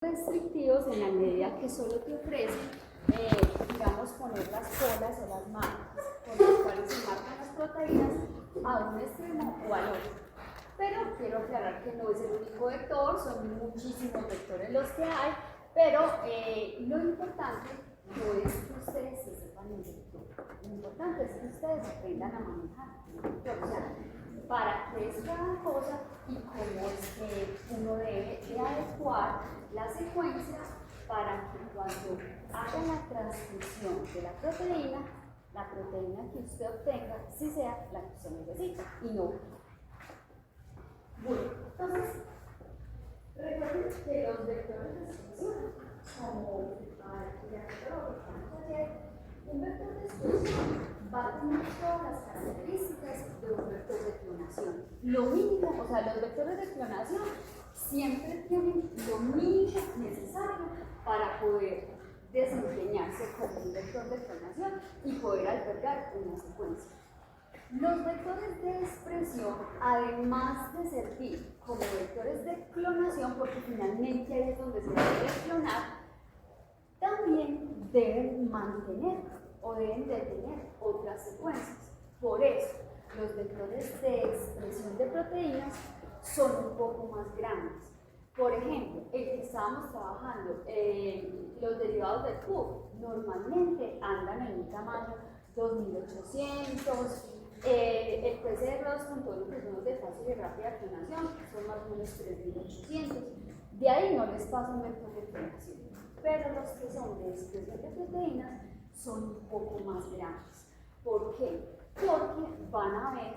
restrictivos en la medida que solo te ofrecen, digamos, poner las colas o las marcas con las cuales se marcan las proteínas a un extremo o al otro. Pero quiero aclarar que no es el único vector, son muchísimos vectores los que hay, pero lo importante no es que ustedes se sepan el vector, lo importante es que ustedes aprendan a manejar el vector, o sea, para qué es cada cosa y cómo es que uno debe de adecuar la secuencia para que cuando haga la transcripción de la proteína que usted obtenga sí sea la que usted necesita y no. Bueno, entonces, recuerden que los vectores de expresión, como ya lo ayer, un vector de expresión va a tener todas las características de un vector de clonación. Lo mínimo, o sea, los vectores de clonación siempre tienen lo mínimo necesario para poder desempeñarse como un vector de clonación y poder albergar una secuencia. Los vectores de expresión, además de servir como vectores de clonación, porque finalmente ahí es donde se debe clonar, también deben mantener o deben de tener otras secuencias. Por eso, los vectores de expresión de proteínas son un poco más grandes. Por ejemplo, el que estábamos trabajando, los derivados del PUB, normalmente andan en un tamaño 2800, el PCR con todos los que son de fácil y rápida clonación son más o menos 3800. De ahí no les pasa un vector de clonación, pero los que son de expresión de proteínas son un poco más grandes. ¿Por qué? Porque van a ver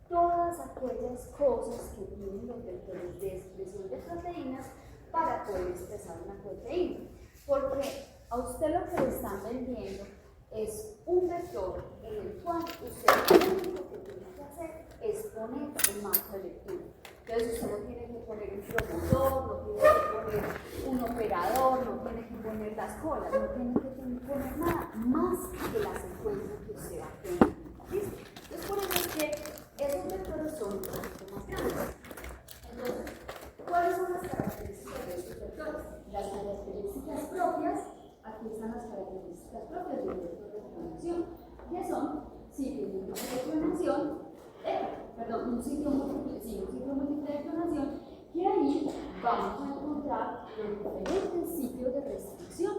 todas aquellas cosas que tienen los vectores de expresión de proteínas para poder expresar una proteína. Porque a usted lo que le están vendiendo es un vector en el cual usted lo único que tiene que hacer es poner el marco de lectura. Entonces usted no tiene que poner un promotor, no tiene que poner un operador, no tiene que poner las colas, no tiene que poner nada más que la secuencia que usted va a tener. ¿Listo? Entonces por eso es que esos vectores son un poquito más grandes. Entonces, ¿cuáles son las características de estos vectores? Las características propias. Aquí están las características propias del vector de clonación, que son sitios múltiples de clonación, un sitio múltiple de clonación, y ahí vamos a encontrar los diferentes sitios de restricción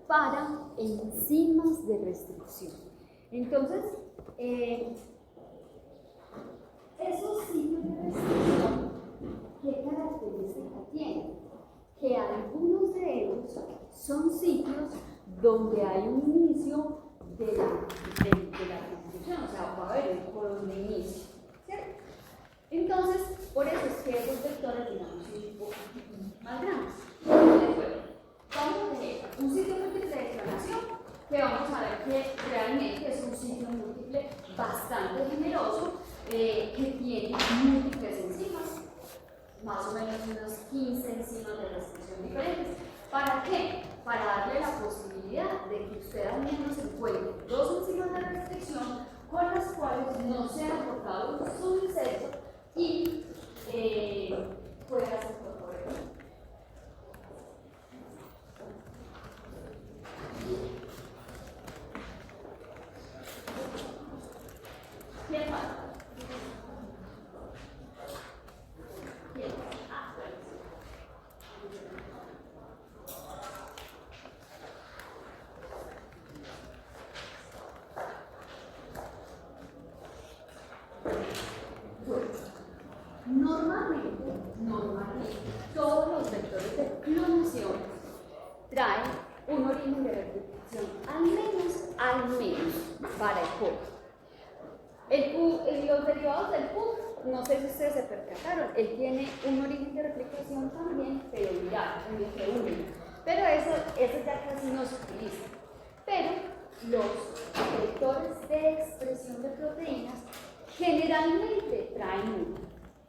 para enzimas de restricción. Entonces, esos sitios de restricción, ¿qué característica tienen? Que algunos de ellos son sitios donde hay un inicio de la transcripción, o sea, va a haber un codón de inicio, ¿cierto? Entonces, por eso es que esos vectores, digamos, son un poco más grandes. Vamos a tener un sitio múltiple de clonación, que vamos a ver que realmente es un sitio múltiple bastante generoso, que tiene múltiples enzimas, más o menos unas 15 enzimas de restricción diferentes. ¿Para qué? Para darle la posibilidad de que usted al menos encuentre dos enzimas de restricción con las cuales no sea aportado un subinserto y pueda ser correcto. ¿Quién más? Normalmente, todos los vectores de clonación traen un origen de replicación, al menos para el PUB. Los derivados del PUB, no sé si ustedes se percataron, él tiene un origen de replicación también, pero viral, un eje único. Pero eso ya casi no se utiliza. Pero los vectores de expresión de proteínas generalmente traen uno.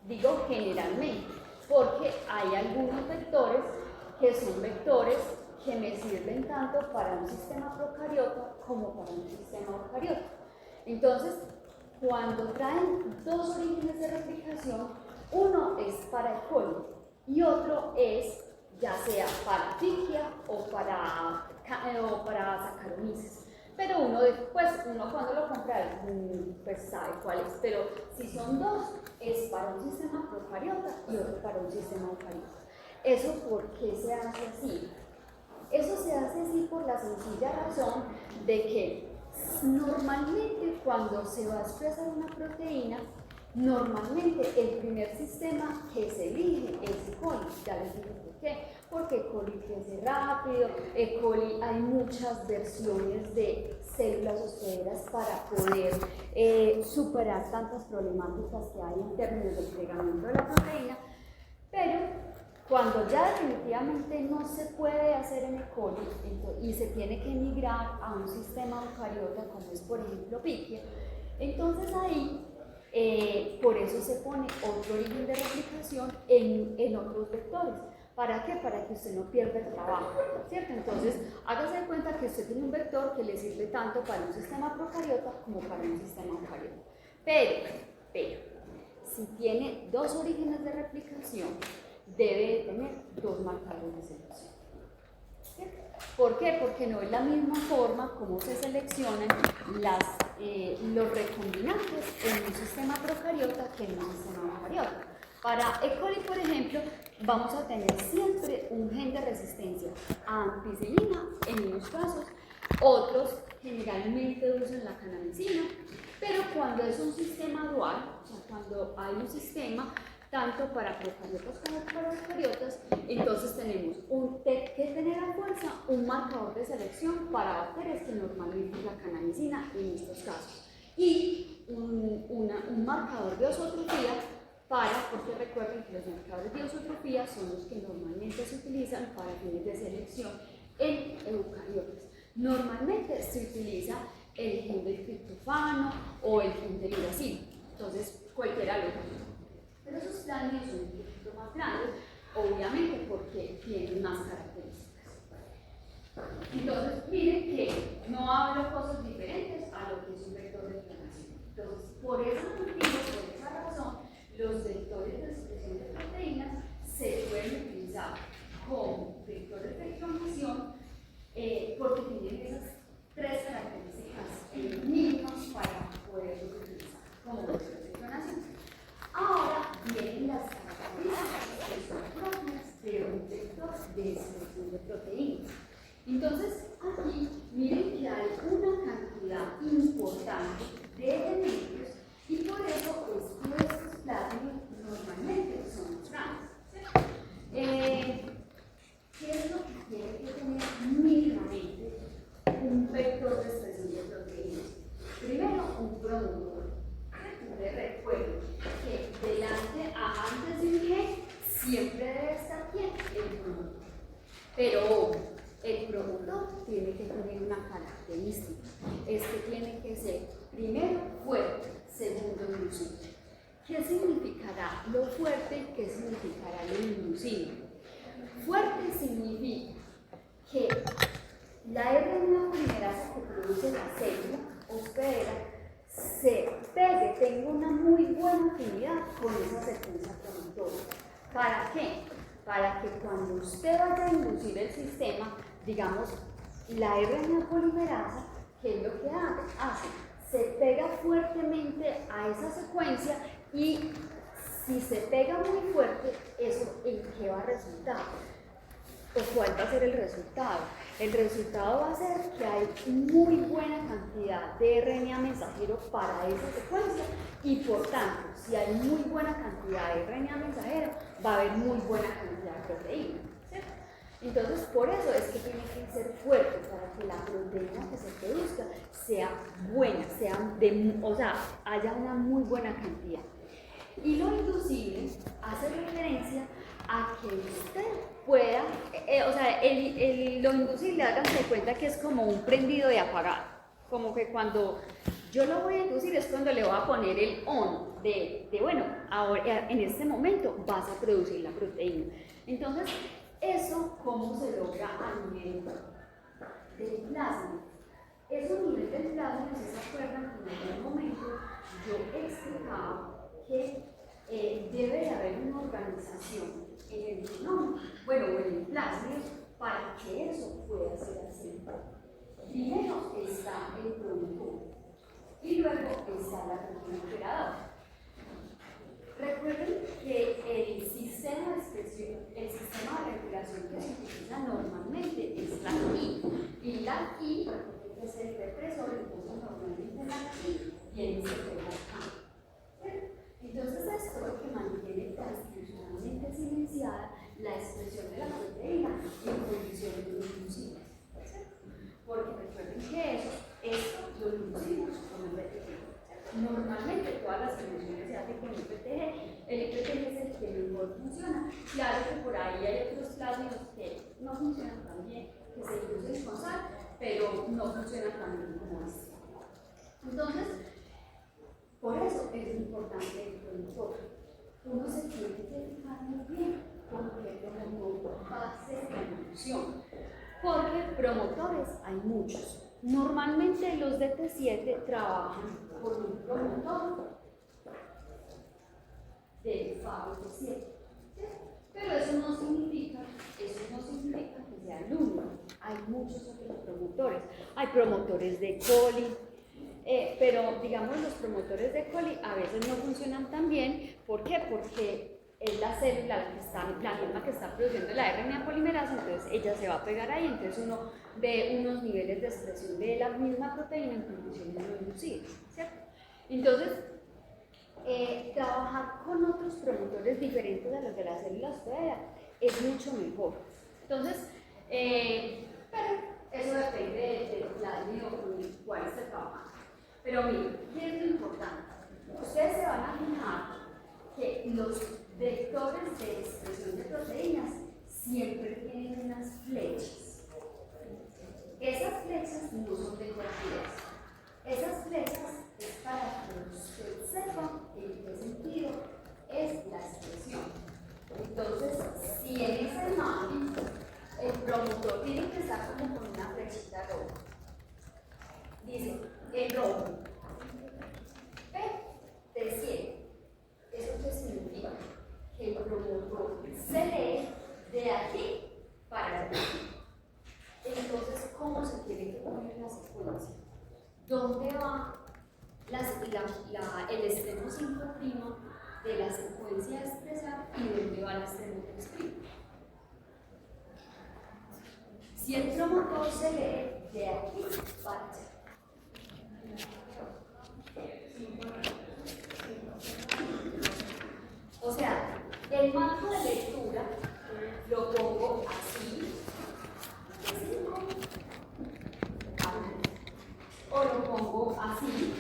Digo generalmente, porque hay algunos vectores que son vectores que me sirven tanto para un sistema procariota como para un sistema eucariota. Entonces, cuando traen dos orígenes de replicación, uno es para el coli y otro es ya sea para piquia o para Saccharomyces. Pero uno cuando lo compra, pues sabe cuál es. Pero si son dos, es para un sistema procariota y otro para un sistema eucariota. ¿Eso por qué se hace así? Eso se hace así por la sencilla razón de que normalmente cuando se va a expresar una proteína, normalmente el primer sistema que se elige es E. coli. Ya les digo por qué. Porque E. coli crece rápido, E. coli hay muchas versiones de células hospederas para poder superar tantas problemáticas que hay en términos del plegamiento de la proteína, pero cuando ya definitivamente no se puede hacer en E. coli y se tiene que migrar a un sistema eucariota como es por ejemplo piquia, entonces ahí por eso se pone otro origen de replicación en otros vectores. ¿Para qué? Para que usted no pierda el trabajo, ¿cierto? Entonces, hágase de cuenta que usted tiene un vector que le sirve tanto para un sistema procariota como para un sistema eucariota. Pero, si tiene dos orígenes de replicación, debe tener dos marcadores de selección. ¿Cierto? ¿Por qué? Porque no es la misma forma como se seleccionan los recombinantes en un sistema procariota que en un sistema eucariota. Para E. coli, por ejemplo, vamos a tener siempre un gen de resistencia a ampicilina en unos casos, otros generalmente usan la canamicina, pero cuando es un sistema dual, o sea, cuando hay un sistema tanto para procariotas como para eucariotas, entonces tenemos que tener a fuerza un marcador de selección para bacterias que normalmente es la canamicina en estos casos, y un marcador de osotrofía porque recuerden que los marcadores de osotrofía son los que normalmente se utilizan para fines de selección en eucariotas. Normalmente se utiliza el gen del triptofano o el gen del uracilo, entonces cualquiera lo usa. Pero esos planos son un poquito más grandes, obviamente porque tienen más características. Entonces, miren que no hablo cosas diferentes a lo que es un vector de inflamación. Entonces, por ese motivo, por esa razón, los vectores de expresión de proteínas se pueden utilizar como vectores de inflamación porque tienen esas tres características mínimas para poderlos utilizar como vectores de inflamación. Ahora vienen las características que son propias de un vector de expresión de proteínas. Entonces, aquí miren que hay una cantidad importante de elementos y por eso estos plasmidos normalmente son trans. ¿Qué es lo que tiene que tener mínimamente un vector de expresión de proteínas? Primero, un promotor. Les recuerdo que antes de un gen siempre debe estar ¿quién? El promotor. Pero el promotor tiene que tener una característica. Tiene que ser primero fuerte, segundo inducible. ¿Qué significará lo fuerte y qué significará lo inducible? Fuerte significa que la RNA polimerasa que produce la célula hospedera se pegue, tenga una muy buena afinidad con esa secuencia promotora. ¿Para qué? Para que cuando usted vaya a inducir el sistema, digamos, la RNA polimerasa, ¿qué es lo que hace? Se pega fuertemente a esa secuencia y si se pega muy fuerte, ¿eso en qué va a resultar? ¿O cuál va a ser el resultado? El resultado va a ser que hay muy buena cantidad de RNA mensajero para esa secuencia y por tanto, si hay muy buena cantidad de RNA mensajero, va a haber muy buena cantidad de proteína, ¿cierto? Entonces, por eso es que tiene que ser fuerte para que la proteína que se produzca sea buena, haya una muy buena cantidad. Y lo inducible hace referencia a que usted pueda, lo inducible, háganse cuenta que es como un prendido y apagado, como que cuando yo lo voy a inducir es cuando le voy a poner el on, bueno, ahora en este momento vas a producir la proteína. Entonces, ¿eso cómo se logra a nivel del plasma? Eso a nivel del plasma, si se acuerdan, en algún momento yo explicaba que debe de haber una organización en el genoma, bueno, o en el plasmid, para que eso pueda ser así. Primero está el promotor y luego está la proteína operadora. Recuerden que el sistema de expresión, el sistema de regulación que se utiliza normalmente es la I. Y la I, que es el represor, entonces normalmente la I tiene ese verbo A. Entonces esto es lo que mantiene transcripcionalmente silenciada la expresión de la proteína en condiciones de inducidas. Porque recuerden que esto lo inducimos con el PTG. Normalmente todas las soluciones se hacen con el PTG. El PTG es el que mejor funciona. Claro que por ahí hay otros plásmidos que no funcionan tan bien, que se inducen con sal, pero no funcionan tan bien como este. Entonces, por eso es importante el promotor. Uno se tiene que fijar muy bien porque el promotor va a ser la inducción. Porque promotores hay muchos. Normalmente los de T7 trabajan por un promotor de Fab T7. Pero eso no significa que sea el único. Hay muchos otros promotores. Hay promotores de coli, pero digamos los promotores de coli a veces no funcionan tan bien. ¿Por qué? Porque es la célula la misma que está produciendo la RNA polimerasa, entonces ella se va a pegar ahí, entonces uno ve unos niveles de expresión de la misma proteína en condiciones no inducidas, ¿cierto? Entonces, trabajar con otros promotores diferentes a los de las células hospedera es mucho mejor. Entonces, pero eso depende del plasmido con el cual se trabaja. Pero miren, ¿qué es lo importante? Ustedes se van a fijar que los vectores de expresión de proteínas siempre tienen unas flechas. Esas flechas no son de cualquiera. Esas flechas es para que usted sepa en qué sentido es la expresión. Entonces, si en esa imagen el promotor tiene que estar como con una flechita roja, dice el rojo, T7. ¿Eso qué significa? Que el promotor se lee de aquí para allá. Entonces, ¿cómo se tiene que poner la secuencia? ¿Dónde va el extremo 5' de la secuencia a expresar y dónde va el extremo 3'? Si el promotor se lee de aquí para allá. O sea, el marco de lectura lo pongo así, de 5, o lo pongo así,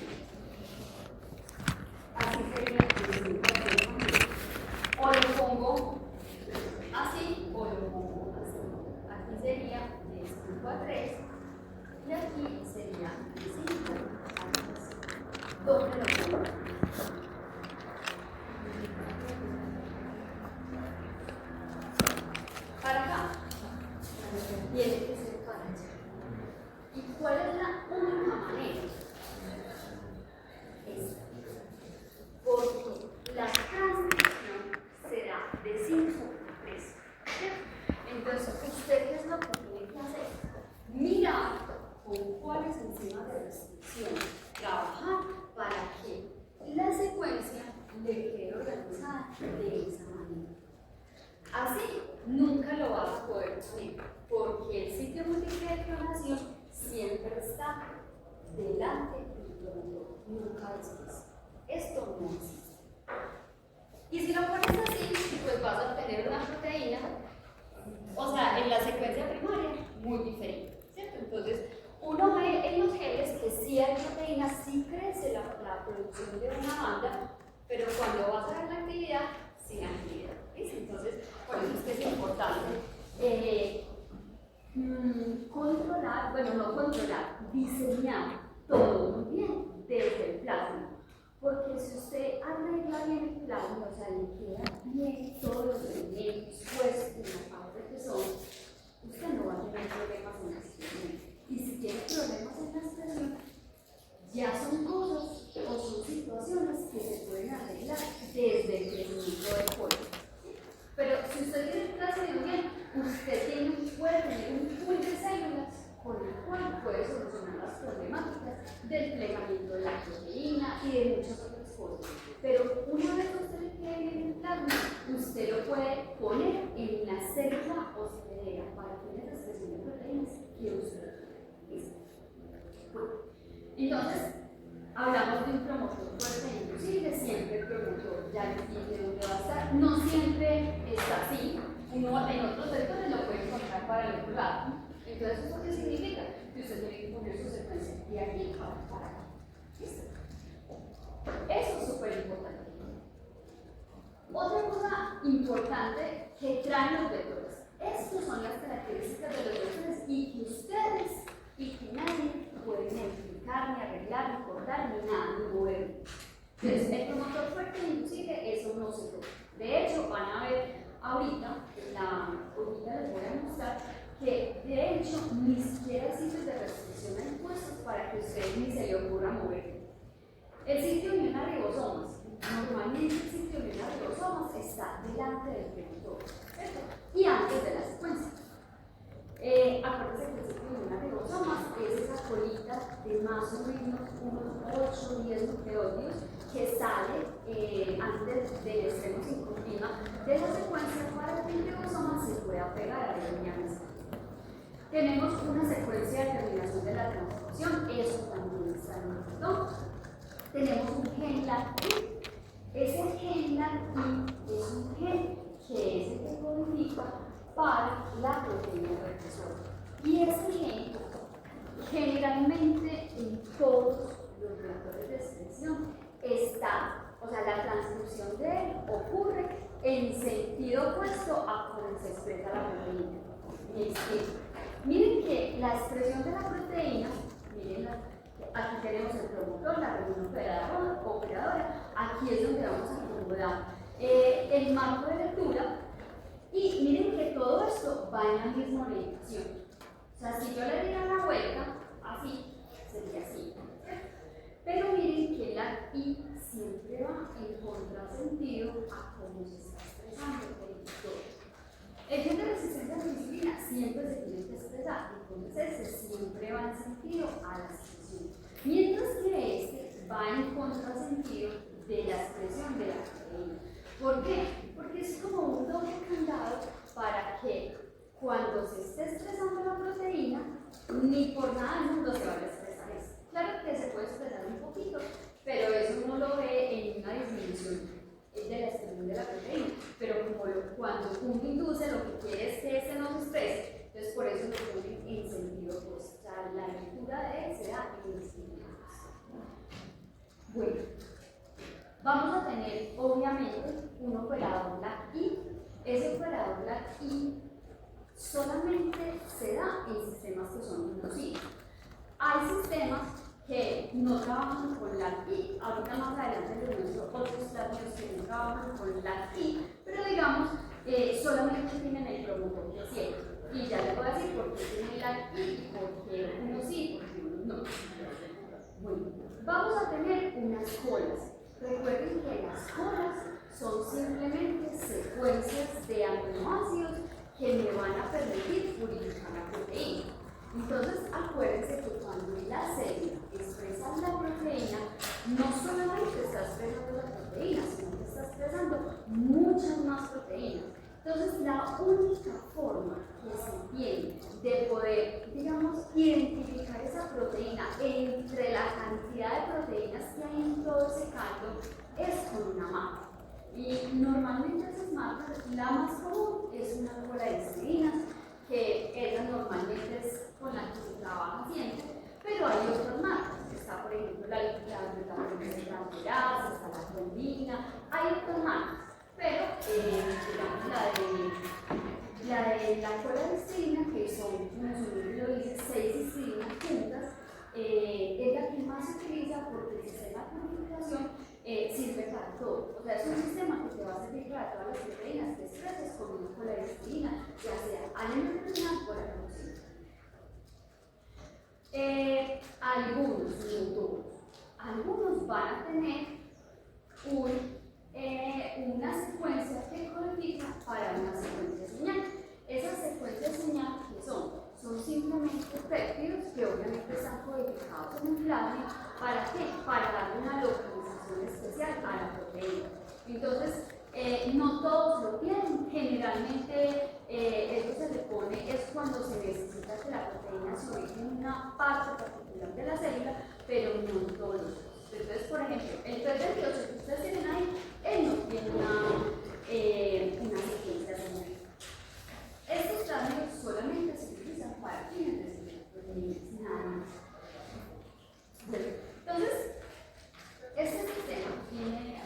sería de 5 a 3, o lo pongo así, o lo pongo así. Aquí sería de 5 a 3, y aquí sería de 5 a 3. ¿Dónde lo pongo? Para acá, tiene que ser para allá. ¿Y cuál es la única manera? Esta. Porque la transcripción será de 5 a 3. Entonces, ¿usted qué es lo que tiene que hacer? Mirar con cuáles enzimas de restricción trabajar para que la secuencia le quede organizada de esa manera. Así nunca lo vas a poder poner, porque el sitio múltiple de clonación siempre está delante del promotor, nunca después. Esto no existe. Y si lo pones así, pues vas a obtener una proteína, o sea, en la secuencia primaria, muy diferente, ¿cierto? Entonces, uno ve en los genes que sí hay proteínas, sí crece la producción de una banda, pero cuando vas a ver la actividad, sin actividad. ¿Sí? Entonces, por eso es que es importante controlar, bueno, no controlar, diseñar todo muy bien desde el plasma. Porque si usted arregla bien el plasma, o sea, le queda bien todos los elementos puestos en la parte que son, usted no va a tener problemas en la expresión. Y si tiene problemas en la expresión, ya son cosas o son situaciones que se pueden arreglar desde el crecimiento del polvo. Pero si usted con el cual puede solucionar las problemáticas del plegamiento de la proteína y de muchas otras cosas. Pero una vez usted le quede bien el plasma, usted lo puede poner en la célula hospedera para que esa expresión de proteínas que usted quiera. Bueno, entonces, hablamos de un promotor fuerte inducible, siempre el promotor ya les dice dónde va a estar. No siempre está así, uno en otros sectores lo puede encontrar para el otro lado. Entonces, ¿eso qué significa? Que usted tiene que poner su secuencia de aquí para acá. ¿Listo? Eso es súper importante. Otra cosa importante que traen los vectores. Estas son las características de los vectores y que ustedes y que nadie puede modificar, ni arreglar, ni cortar, ni nada, ni mover. Entonces, el promotor fuerte inducible, eso no se toca. De hecho, van a ver ahorita, ahorita les voy a mostrar que de hecho ni siquiera sitios de restricción hay puestos para que a ustedes ni se le ocurra mover. El sitio de unión a ribosomas, normalmente el sitio de unión a ribosomas está delante del promotor, ¿cierto? Y antes de la secuencia. Acuérdense que el sitio de unión a ribosomas es esa colita de más o menos unos 8 o 10 nucleótidos que sale antes del extremo sincroprima de la secuencia para que el ribosoma se pueda pegar a la línea mesa. Tenemos una secuencia de terminación de la transcripción, eso también está en el botón. Tenemos un gen LAC-I. Ese gen LAC-I es un gen que es el que codifica para la proteína represora. Y ese gen, generalmente en todos los reactores de expresión, está, o sea, la transcripción de él ocurre en sentido opuesto a como se expresa la proteína. Miren que la expresión de la proteína, miren, aquí tenemos el promotor, la reunión operadora, aquí es donde vamos a acomodar el marco de lectura y miren que todo esto va en la misma orientación. O sea, si yo le diera la vuelta, así, sería así. Pero miren que la I siempre va en contrasentido a cómo se está expresando el vector. El gen de resistencia a la insulina siempre se tiene que expresar, entonces ese siempre va en sentido a la expresión. Mientras que este va en contrasentido de la expresión de la proteína. ¿Por qué? Porque es como un doble candado para que cuando se esté expresando la proteína, ni por nada del mundo se vaya a expresar eso. Claro que se puede expresar un poquito, pero eso uno lo ve en una disminución de la expresión de la proteína, pero cuando uno induce lo que quiere es que ese no se exprese, entonces por eso lo ponen en sentido opuesto. O sea, la lectura de él se da en sentido opuesto. Bueno, vamos a tener obviamente un operador LAC-I. Ese operador LAC-I solamente se da en sistemas que son inducidos. Hay sistemas que no trabajan con LAC-I, ahorita más adelante les muestro otros términos que no trabajan con LAC-I, pero digamos, solamente tienen el promotor que siempre. Y ya les voy a decir por qué tienen LAC-I y por qué unos sí y por qué unos no. Bueno, vamos a tener unas colas. Recuerden que las colas son simplemente secuencias de aminoácidos que me van a permitir purificar la proteína. Entonces, acuérdense que cuando la célula expresa la proteína, no solamente está expresando la proteína, sino que está expresando muchas más proteínas. Entonces, la única forma que se tiene de poder, digamos, identificar esa proteína entre la cantidad de proteínas que hay en todo ese caldo es con una marca. Y normalmente esas marcas, la más común es una cola de histidina, que ella normalmente es con la que se trabaja siempre, pero hay otras marcas. Está, por ejemplo, la transferasa, está la trombina, hay otras marcas, pero digamos la cola de histidina, que son, como su nombre lo dice, 6 histidinas juntas, es la que más se utiliza porque el sistema de purificación sirve para todo. O sea, es un sistema que te va a servir para todas las proteínas que expreses con una cola de histidina, ya sea alimentación o la producción. Algunos, no todos, algunos van a tener una secuencia que codifica para una secuencia señal. Esas secuencias señal que son simplemente péptidos que obviamente están codificados en el plasmid. ¿Para qué? Para darle una localización especial a la proteína. Entonces, no todos lo tienen. Generalmente, esto se le pone es cuando se necesita que la proteína se ubique en una parte particular de la célula, pero no en todos los casos. Entonces, por ejemplo, el P28 que ustedes tienen ahí, él no tiene una secuencia similar. Estos trámites solamente se utilizan para fines de síntesis, nada más. Entonces, este sistema tiene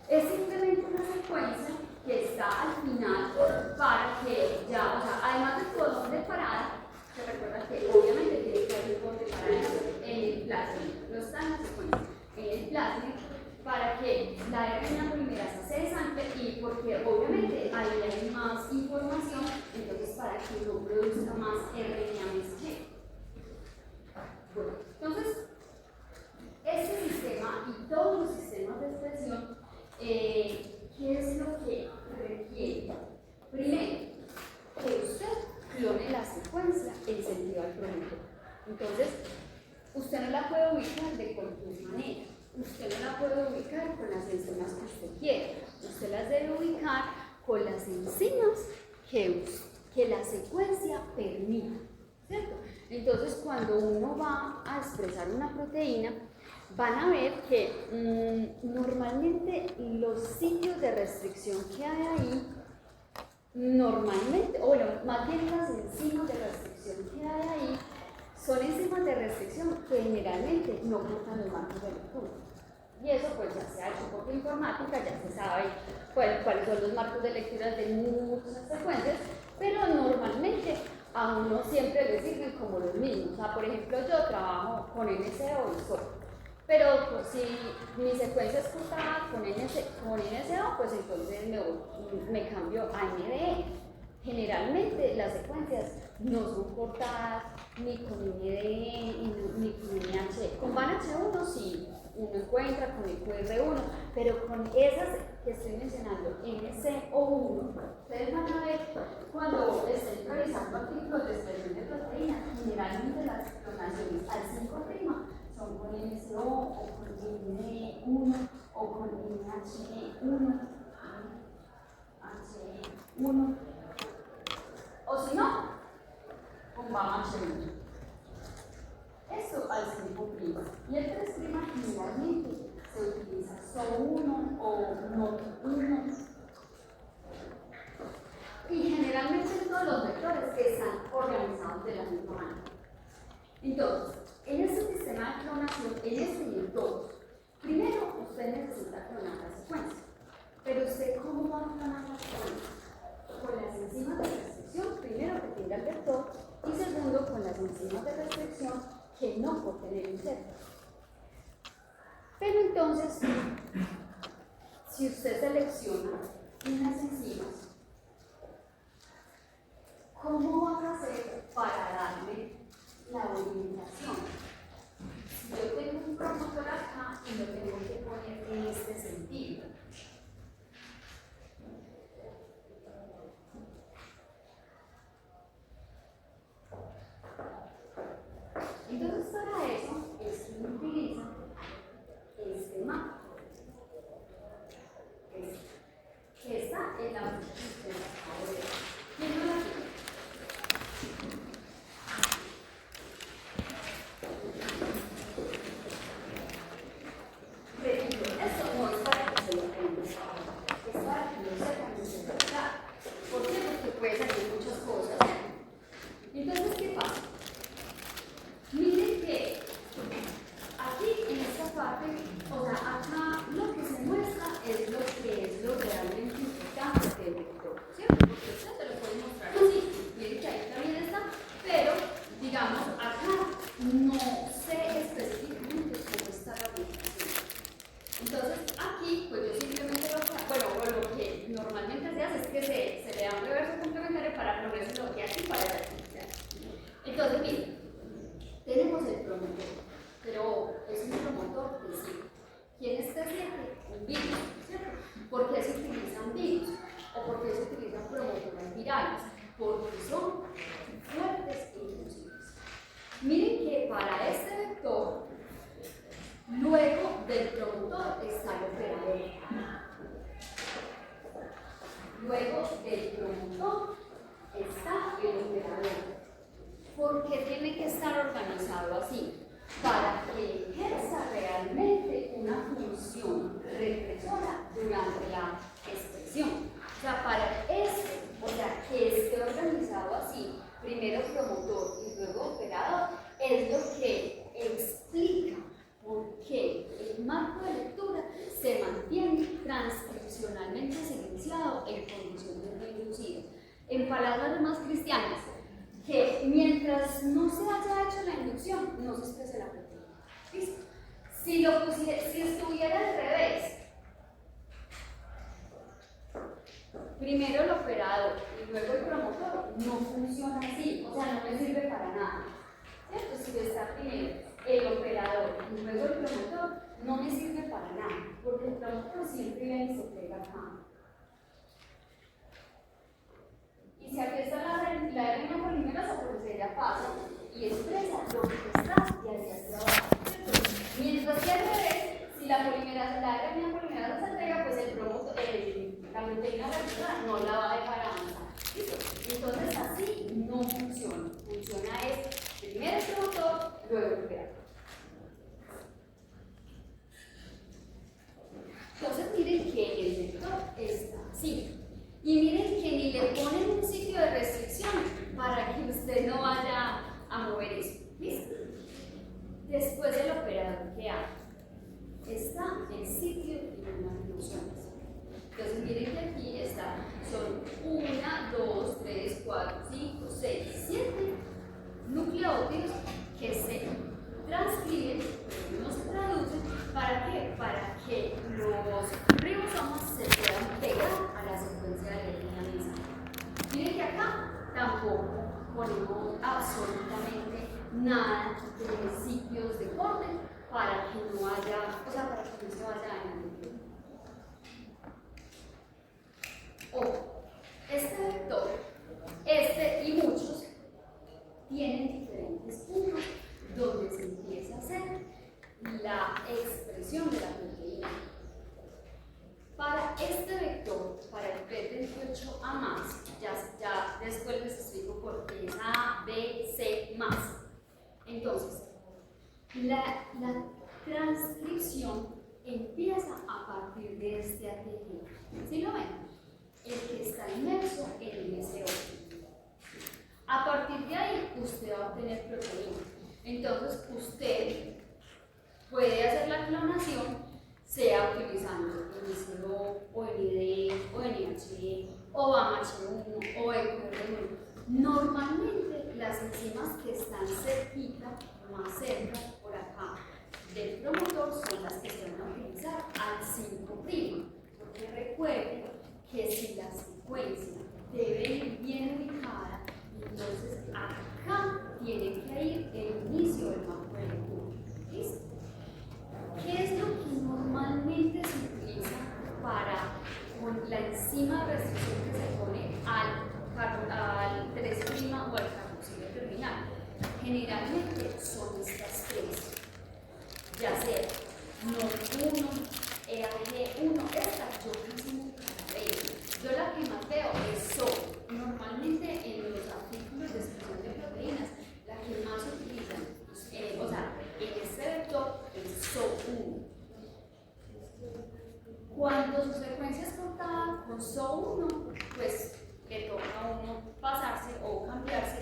es simplemente una secuencia que está al final para que ya, o sea, además del codón de parada, se recuerda que obviamente tiene que haber un codón de parada en el plasmid, no está en la secuencia, en el plasmid, para que la RNA polimerasa se desancle y porque obviamente ahí hay más información, entonces para que no produzca más RNA mensajero. Bueno, entonces, este sistema y todos los sistemas de expresión, ¿qué es lo que requiere? Primero, que usted clone la secuencia en sentido al producto. Entonces, usted no la puede ubicar de cualquier manera. Usted no la puede ubicar con las enzimas que usted quiere. Usted las debe ubicar con las enzimas que la secuencia permita, ¿cierto? Entonces, cuando uno va a expresar una proteína, van a ver que normalmente los sitios de restricción que hay ahí, normalmente, o bueno, más bien las enzimas de restricción que hay ahí, son enzimas de restricción que generalmente no portan los marcos de lectura. Y eso pues ya se ha hecho por informática, ya se sabe cuáles son los marcos de lectura de muchas secuencias, pero normalmente a uno siempre le sirven como los mismos. O sea, por ejemplo, yo trabajo con NSO y SOP, pero pues, si mi secuencia es cortada con NSO, pues entonces me cambio a NDE. Generalmente las secuencias no son cortadas ni con NDE ni con NH. Con VAN-H1 sí, uno encuentra con el QR1, pero con esas que estoy mencionando, NCO1, ustedes van a ver cuando estén revisando artículos de expresión de proteínas, generalmente las clonaciones al 5' son con NCO o con NE1 o con NH1, H1, o si no, con VAN-H1. Esto al 5'. Y el 3' generalmente se utiliza SO1 o NOT1. Y generalmente todos los vectores que están organizados de la misma manera. Entonces, en este sistema de clonación, en este y en todos, primero usted necesita clonar la secuencia. Pero usted, ¿cómo va a clonar la secuencia? Con las enzimas de restricción, primero que tenga el vector, y segundo, con las enzimas de restricción que no por tener inserto. Pero entonces, si usted selecciona unas enzimas, ¿cómo van a hacer para darle la orientación? Si yo tengo un promotor acá y lo tengo que poner en este sentido. Entonces, para eso es que uno utiliza este mapa. Que está en la hoja que ustedes acabo de ver. ¿Quién no la tiene? Repito, esto no es para que se lo aprendan, es para que lo sepan y se lo claro. ¿Por qué? Porque puede salir muchas cosas. Entonces, ¿qué pasa? Miren que aquí en esta parte, o sea, acá lo que se muestra es lo que es lo realmente importante del vector, ¿cierto? Porque usted se lo puede mostrar así, miren que ahí también está, pero digamos, acá no sé específicamente cómo está la orientación. Entonces, aquí, pues yo simplemente lo que normalmente se hace es que se le da un reverso complementario para progreso lo que aquí para la actividad. Entonces, miren. Tenemos el promotor, pero es un promotor de sí. ¿Quién es T7? Un virus, ¿cierto? ¿Por qué se utiliza un virus? ¿O por qué se utiliza un promotor porque son fuertes e inclusivos. Miren que para este vector, luego del promotor está el operador. Luego del promotor está el operador. ¿Por qué tiene que estar organizado así? Para que ejerza realmente una función represora durante la expresión. O sea, para este, o sea, que esté organizado así, primero promotor y luego operador, es lo que explica por qué el marco de lectura se mantiene transcripcionalmente silenciado en condiciones no inducidas. En palabras más cristianas, que mientras no se haya hecho la inducción, no se expresa la proteína. ¿Listo? Si estuviera al revés, primero el operador y luego el promotor, no funciona así, o sea, no me sirve para nada. ¿Cierto? Si está primero el operador y luego el promotor, no me sirve para nada, porque el promotor siempre viene y se pega acá. Y si aquí está la línea polimerasa, pues ella pasa y expresa lo que está y hacia hacia abajo. Mientras que al revés, si la RNA polimerasa se entrega, pues el promotor, la proteína reactiva no la va a dejar avanzar. ¿Listo? Entonces así no funciona. Funciona es primero el promotor, luego el operador. Entonces miren que el vector está así. Y miren que ni le ponen un sitio de restricción para que usted no vaya a mover eso. ¿Listo? Después del operador que hay, está el sitio y unas funciones. Entonces miren que aquí está, son 1, 2, 3, 4, 5, 6, 7 nucleótidos que se transcriben, pero no se traducen. ¿Para qué? Para que los ribosomas se puedan pegar a la secuencia de la línea misma. Miren que acá tampoco ponemos absolutamente nada de sitios de corte para que no haya, o sea, para que no se vaya dañando. Ojo, este vector, este y muchos tienen diferentes puntos donde se empieza a hacer la expresión de la proteína. Para este vector, para el P28A más, ya después les explico por qué es A, B, C más. Entonces, la transcripción empieza a partir de este ATG. ¿Sí lo ven? El que está inmerso en el MC8. A partir de ahí, usted va a obtener proteína. Entonces, usted puede hacer la clonación, sea utilizando NCO, o NID, o NIH, o BAMH1, o EQR1. Normalmente, las enzimas que están cerquita, más cerca, por acá, del promotor, son las que se van a utilizar al 5'. Porque recuerden que si la secuencia debe ir bien ubicada, entonces acá tiene que ir el inicio del marco de lectura. ¿Listo? ¿Qué es lo que normalmente se utiliza para con la enzima de restricción que se pone al 3' o al carboxilo terminal? Generalmente son estas tres, ya sea NOT1, EAG1, esta yo casi nunca la veo. Yo la que más veo es SO. Normalmente en los artículos de expresión de proteínas, la que más utilizan, o sea, en este vector es SO1. Cuando su secuencia es cortada con SO1, pues le toca a uno pasarse o cambiarse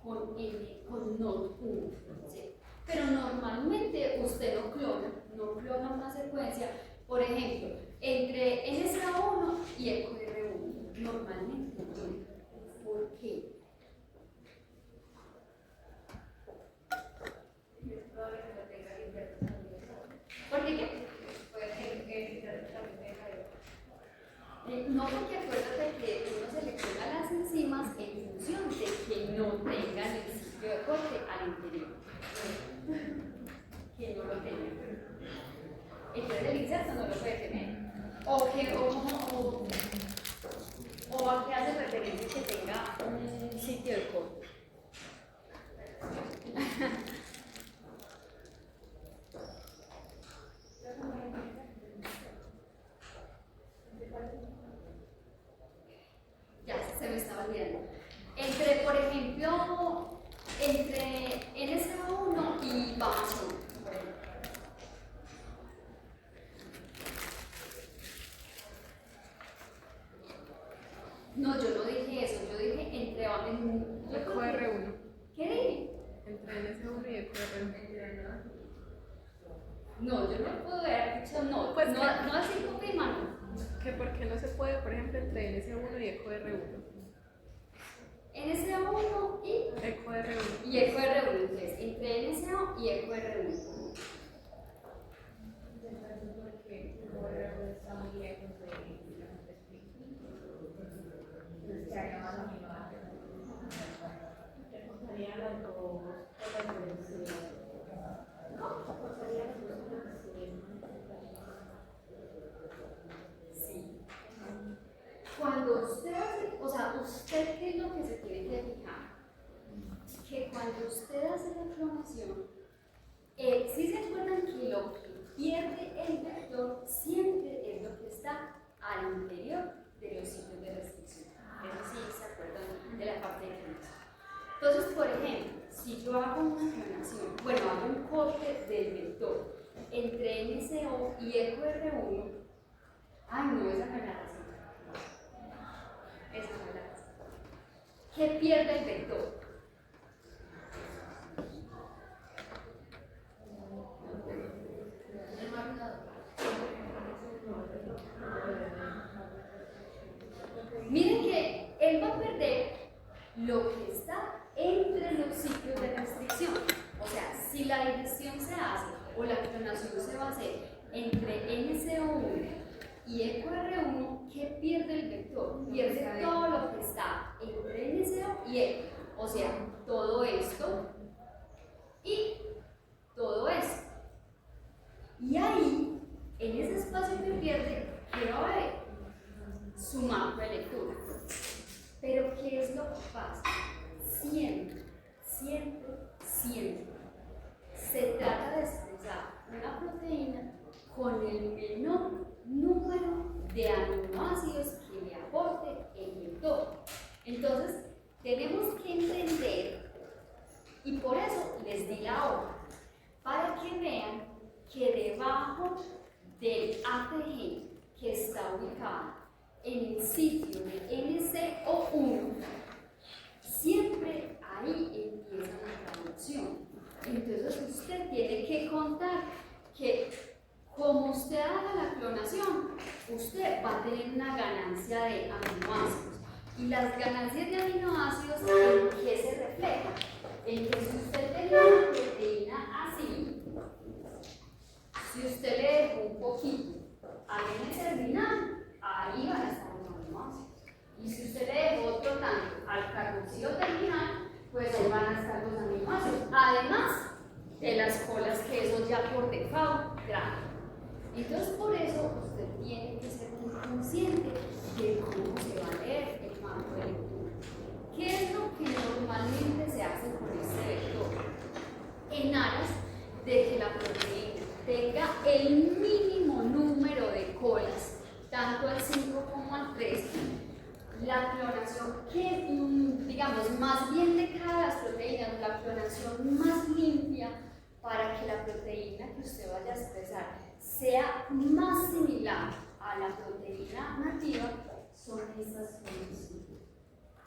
con NOT1. ¿Sí? Pero normalmente usted no clona una secuencia, por ejemplo, entre NSA1 y EQR1. Normalmente no. ¿Por qué? ¿Por qué? No, porque acuérdate que uno selecciona las enzimas en función de que no tengan el sitio de corte al interior. Que no lo tengan. Entonces el inserto no lo puede tener. O que hace perfecto ejemplo, que tenga un sitio de corte. Ya, se me estaba olvidando. Entre, por ejemplo, entre NSA1 y Amazon, por ejemplo. No, yo no dije eso, yo dije entre EcoR1. ¿Qué dije? Entre NS1 y EcoR1. No, yo no puedo haber dicho no, Pues no así como mi mano. Que por qué no se puede, por ejemplo, entre NS1 y EcoR1. NSA1 y EcoR1. y EcoR1, entonces, entre NSA y EcoR1. Porque EcoR1 está muy lejos de se haría más amigable. Te contaría las dos cosas de Sí. Cuando usted hace, o sea, usted qué es lo que se tiene que fijar, que cuando usted hace la clonación, si se acuerdan que lo que pierde el vector siempre es lo que está al interior de los sitios de restricción. Eso sí se acuerdan de la parte de clonación. Entonces, por ejemplo, si yo hago una clonación, bueno, hago un corte del vector entre NSO y EcoR1, ay no, esa no es la razón. Esa no es la razón. ¿Qué pierde el vector? Miren que él va a perder lo que está entre los sitios de restricción. O sea, si la división se hace o la clonación se va a hacer entre NSO1 y EcoR1, ¿qué pierde el vector? Pierde todo lo que está entre NSO y ECO. O sea, todo esto y todo esto. Y ahí, en ese espacio que pierde, ¿qué va a haber? Su marco de lectura. Pero ¿qué es lo que pasa? Siempre, siempre, siempre se trata de expresar una proteína con el menor número de aminoácidos que le aporte el vector. Entonces, tenemos que entender, y por eso les di la hoja, para que vean que debajo del ATG que está ubicado en el sitio de NCO1, siempre ahí empieza la traducción. Entonces usted tiene que contar que como usted haga la clonación, usted va a tener una ganancia de aminoácidos. Y las ganancias de aminoácidos, ¿en qué se reflejan? En que si usted tenía una proteína así, si usted le dejó un poquito al N-terminal, ahí van a estar los aminoácidos. Y si usted le dejó otro tanto al carboxilo terminal, pues ahí van a estar los aminoácidos. Además de las colas que eso ya por default trae. Entonces por eso usted tiene que ser muy consciente de cómo se va a leer el marco de lectura. ¿Qué es lo que normalmente se hace con este vector? En aras de que la proteína tenga el mínimo número de colas, tanto al 5 como al 3, la clonación que, digamos, más bien de cada las proteínas, la clonación más limpia para que la proteína que usted vaya a expresar sea más similar a la proteína nativa, son estas condiciones.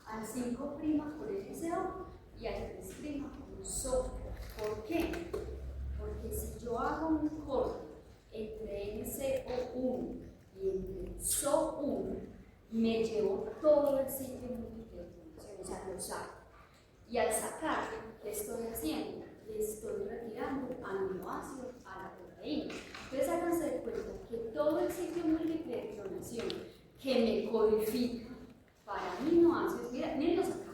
Al 5' con NCO y al 3' con SO. ¿Por qué? Porque si yo hago un corte entre NCO1 y entre SO1, me llevo todo el sitio múltiple de información, o sea, lo saco. Y al sacarlo, ¿qué estoy haciendo? Le estoy retirando aminoácidos a la proteína. Entonces háganse de cuenta que todo el sitio múltiple de clonación que me codifica para aminoácidos, mírenlos acá.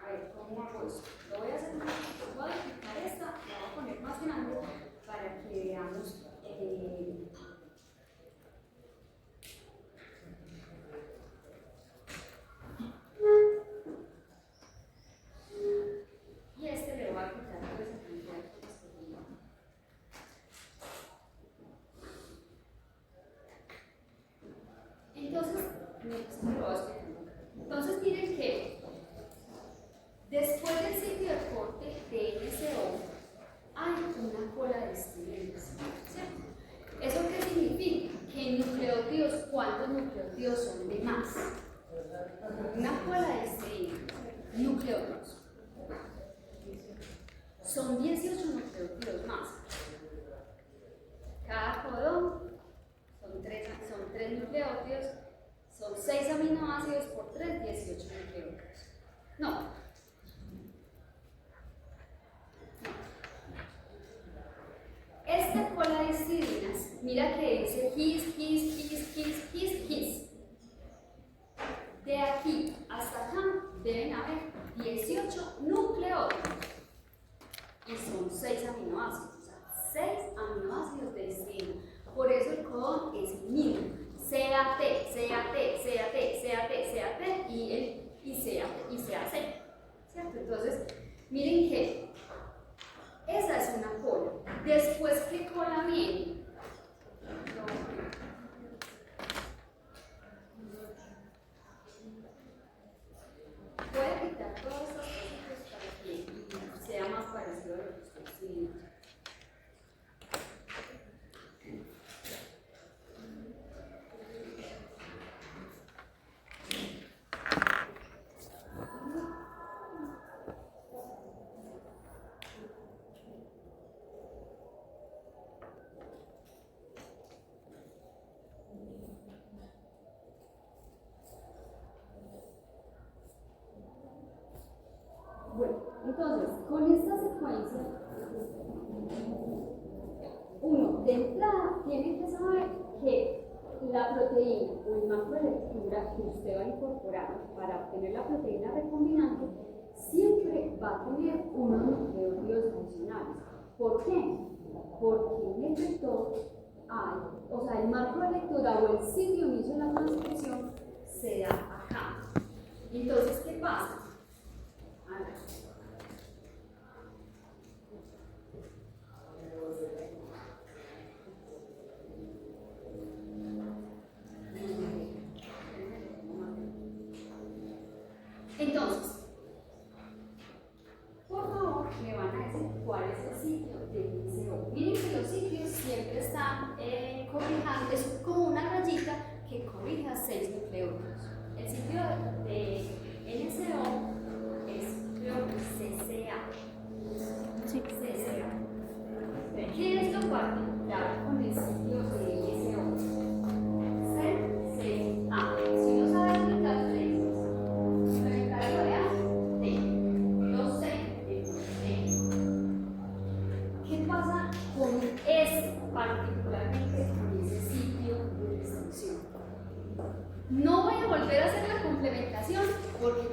A ver, ¿cómo hago esto? Lo voy a hacer un poquito, voy a quitar esta, la voy a poner más grande para que veamos. Entonces miren que después del sitio de corte de NSO hay una cola de estilenas, ¿cierto? ¿Eso qué significa? Que en nucleótidos, ¿cuántos nucleótidos son de más? Una cola de estilenas, nucleótidos. Son 18 nucleótidos más. Cada codón son 3 nucleótidos, son 6 aminoácidos por 3, 18 nucleótidos. No. Esta cola de histidines, mira que dice his. De aquí hasta acá deben haber 18 nucleótidos y son 6 aminoácidos, o sea, 6 aminoácidos de histidina. Por eso el codón es mínimo. CAT y CAC. ¿Cierto? Entonces, miren que esa es una cola. Después, ¿qué cola viene? Voy a quitar todas estas cosas para que sea más parecido a lo que estoy escribiendo. Bueno, entonces, con esta secuencia, uno de entrada tiene que saber que la proteína o el macroestructura que usted va a incorporar para obtener la proteína recombinante siempre va a tener unos nucleótidos adicionales. ¿Por qué? Porque en el vector hay, o sea, el marco de lectura o el sitio de inicio de la transcripción se da acá. Entonces, ¿qué pasa? A ver. Entonces, por favor, me van a decir cuál es el sitio de NSO. Miren que los sitios siempre están cobijando, es como una rayita que cobija 6 nucleótidos. El sitio de NSO es, creo que CCA. Sí. CCA. ¿Qué es lo particular con el sitio de NSO? CCA. Si no saben aplicar particularmente con ese sitio de restricción. No voy a volver a hacer la complementación porque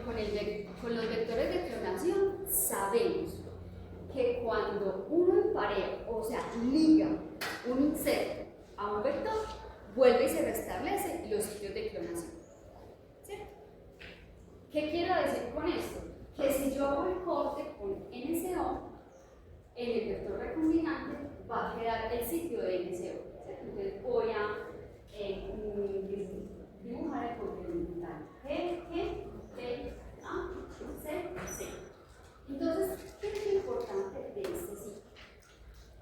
con los vectores de clonación sabemos que cuando uno empareja, o sea, liga un inserto a un vector, vuelve y se restablece los sitios de clonación. ¿Cierto? ¿Qué quiero decir con esto? Que si yo hago el corte con NSO, en el vector recombinante va a quedar el sitio de NSO. Entonces voy a dibujar el complementario. G, A, C. Entonces, ¿qué es lo importante de este sitio?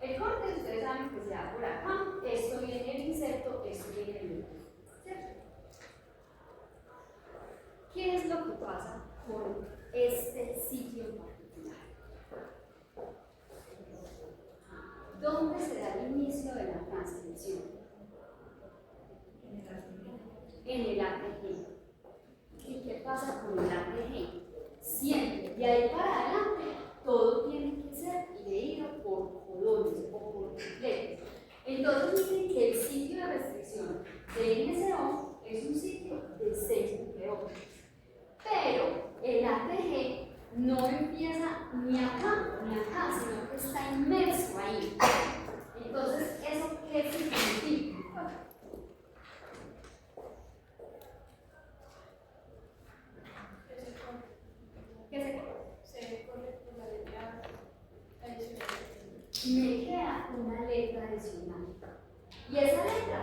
El corte, ustedes saben que se da por acá, esto viene el inserto, esto viene el vector. ¿Cierto? ¿Qué es lo que pasa con este sitio en particular? ¿Dónde se da el inicio de la transcripción? En el ATG. ¿Y qué pasa con el ATG? Siempre, de ahí para adelante, todo tiene que ser leído por codones o por tripletes. Entonces dicen que el sitio de restricción de NSO es un sitio de 6 nucleótidos. Pero el ATG no empieza ni acá, sino que está inmerso ahí. Entonces, ¿eso qué significa? ¿Qué se corre por la letra adicional? Me queda una letra adicional. Y esa letra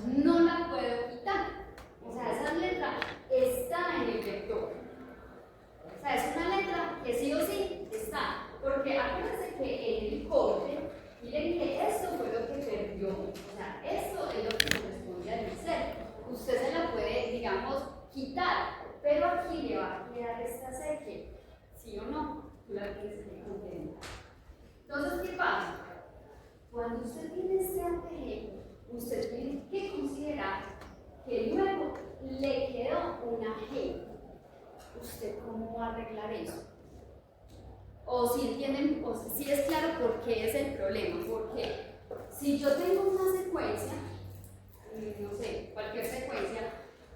no la puedo quitar. quitar, pero aquí le va a quedar esta C que, sí o no, tú la tienes que complementar. Entonces, ¿qué pasa? Cuando usted tiene este ATG, usted tiene que considerar que luego le quedó una G. ¿Usted cómo va a arreglar eso? O si entienden, o si es claro por qué es el problema. Porque si yo tengo una secuencia, no sé, cualquier secuencia,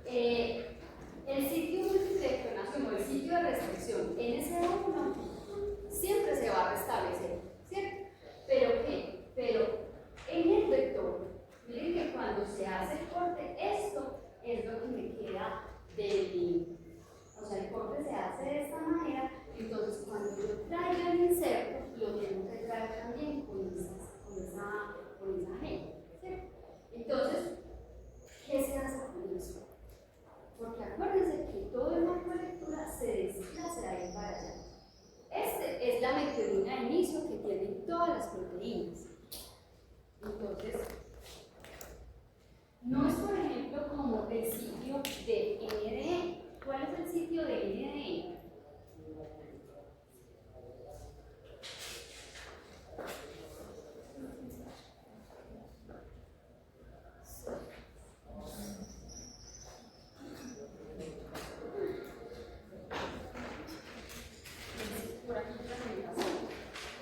el sitio múltiple de clonación o el sitio de restricción NC1 siempre se va a restablecer, ¿cierto? ¿Pero qué? Pero en el vector, miren que cuando se hace el corte, esto es lo que me queda del. O sea, el corte se hace de esta manera, entonces cuando yo traiga el inserto, lo tengo que traer también con esa G, ¿cierto? Entonces, ¿qué se hace con eso? Porque acuérdense que todo el marco de lectura se desplaza de ahí para allá. Este es la metionina de inicio que tienen todas las proteínas. Entonces, no es por ejemplo como el sitio de NDE. ¿Cuál es el sitio de NDE?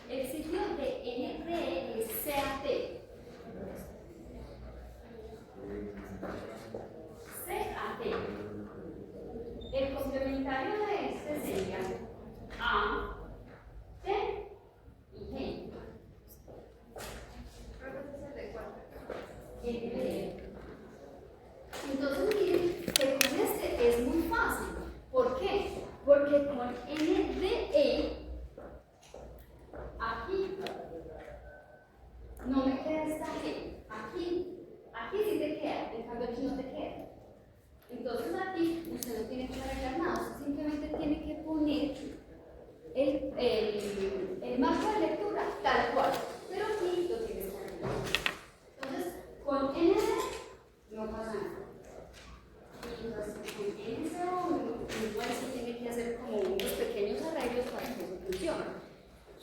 El sitio de NDE es CAT. CAT. El complementario de este sería A, T y G. NDE. Entonces miren que con este es muy fácil. ¿Por qué? Porque con NDE aquí no me queda esta G. Aquí sí te queda, en cambio aquí no te queda. Entonces aquí usted no tiene que arreglar nada, usted simplemente tiene que poner el marco de lectura tal cual, pero aquí lo tienes que arreglar. Entonces, con ND no pasa nada. Y entonces con NC1 igual se tiene que hacer como unos pequeños arreglos para que eso funcione.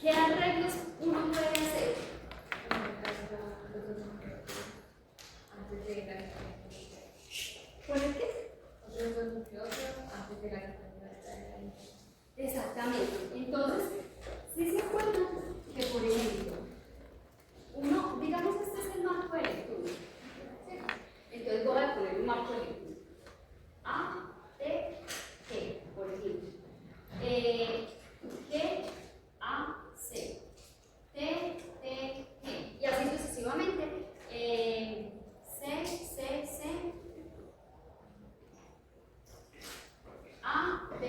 ¿Qué arreglos uno puede hacer? Antes de la ¿Con el qué? antes de la Exactamente. Entonces, si se acuerdan que, por ejemplo, uno, digamos, este es el marco de lectura. ¿Sí? Entonces voy a poner un marco de lectura. A, T, G, por ejemplo. G, A, C. T, T, G. Y así sucesivamente. C, C, C. A, B,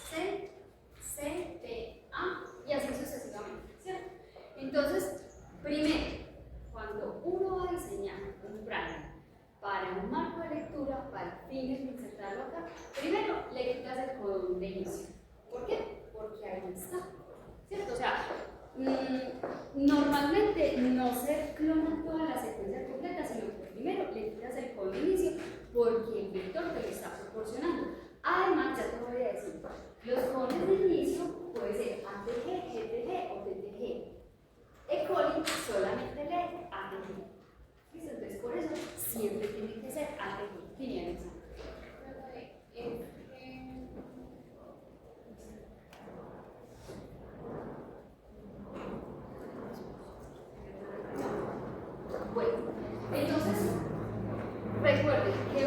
C, C, B, A, y así sucesivamente, ¿cierto? Entonces, primero, cuando uno va a diseñar un plan para un marco de lectura, para fines de insertarlo acá, primero le quitas el codón de inicio. ¿Por qué? Porque ahí está, ¿cierto? O sea, normalmente no se clona toda la secuencia completa, sino que primero le quitas el codón de inicio porque el vector te lo está proporcionando. Además, ya te voy a decir, los codones de inicio puede ser ATG, GTG o TTG. E. coli solamente lee ATG. ¿Listo? Entonces, por eso siempre tiene que ser ATG. Finaliza. Bueno, entonces, recuerden que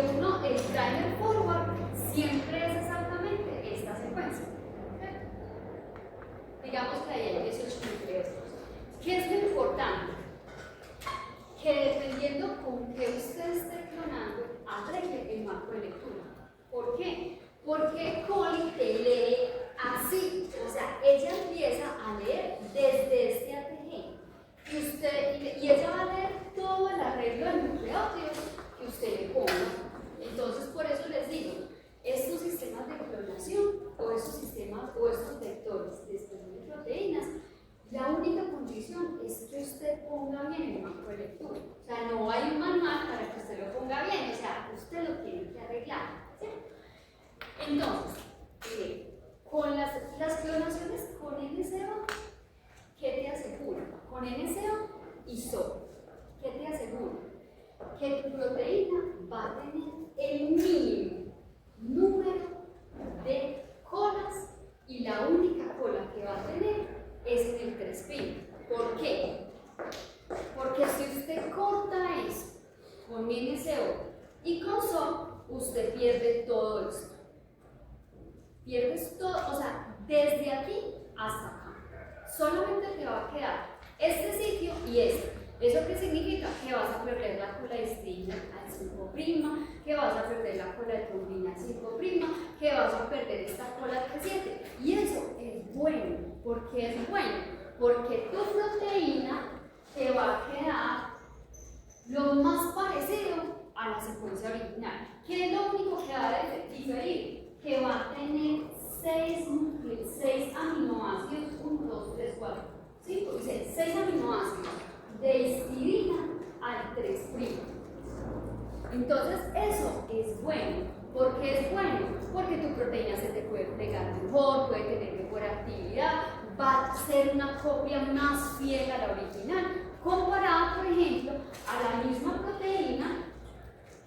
Entonces, con las clonaciones con NCO, ¿qué te asegura? Con NCO y SO, ¿qué te asegura? Que tu proteína va a tener el mínimo número de colas y la única cola que va a tener es en el 3'. ¿Por qué? Porque si usted corta eso con NCO y con SO, usted pierde todo esto. Pierdes todo, o sea, desde aquí hasta acá. Solamente te va a quedar este sitio y este. ¿Eso qué significa? Que vas a perder la cola de estrella al 5', que vas a perder la cola de trombina al 5', que vas a perder esta cola al 7. Y eso es bueno. ¿Por qué es bueno? Porque tu proteína te va a quedar lo más parecido a la secuencia original. ¿Qué es lo único que va a diferir? Que va a tener 6 aminoácidos, 1, 2, 3, 4, 5 y 6 aminoácidos de histidina al 3'. Entonces eso es bueno. ¿Por qué es bueno? Porque tu proteína se te puede pegar mejor, puede tener mejor actividad, va a ser una copia más fiel a la original, comparada, por ejemplo, a la misma proteína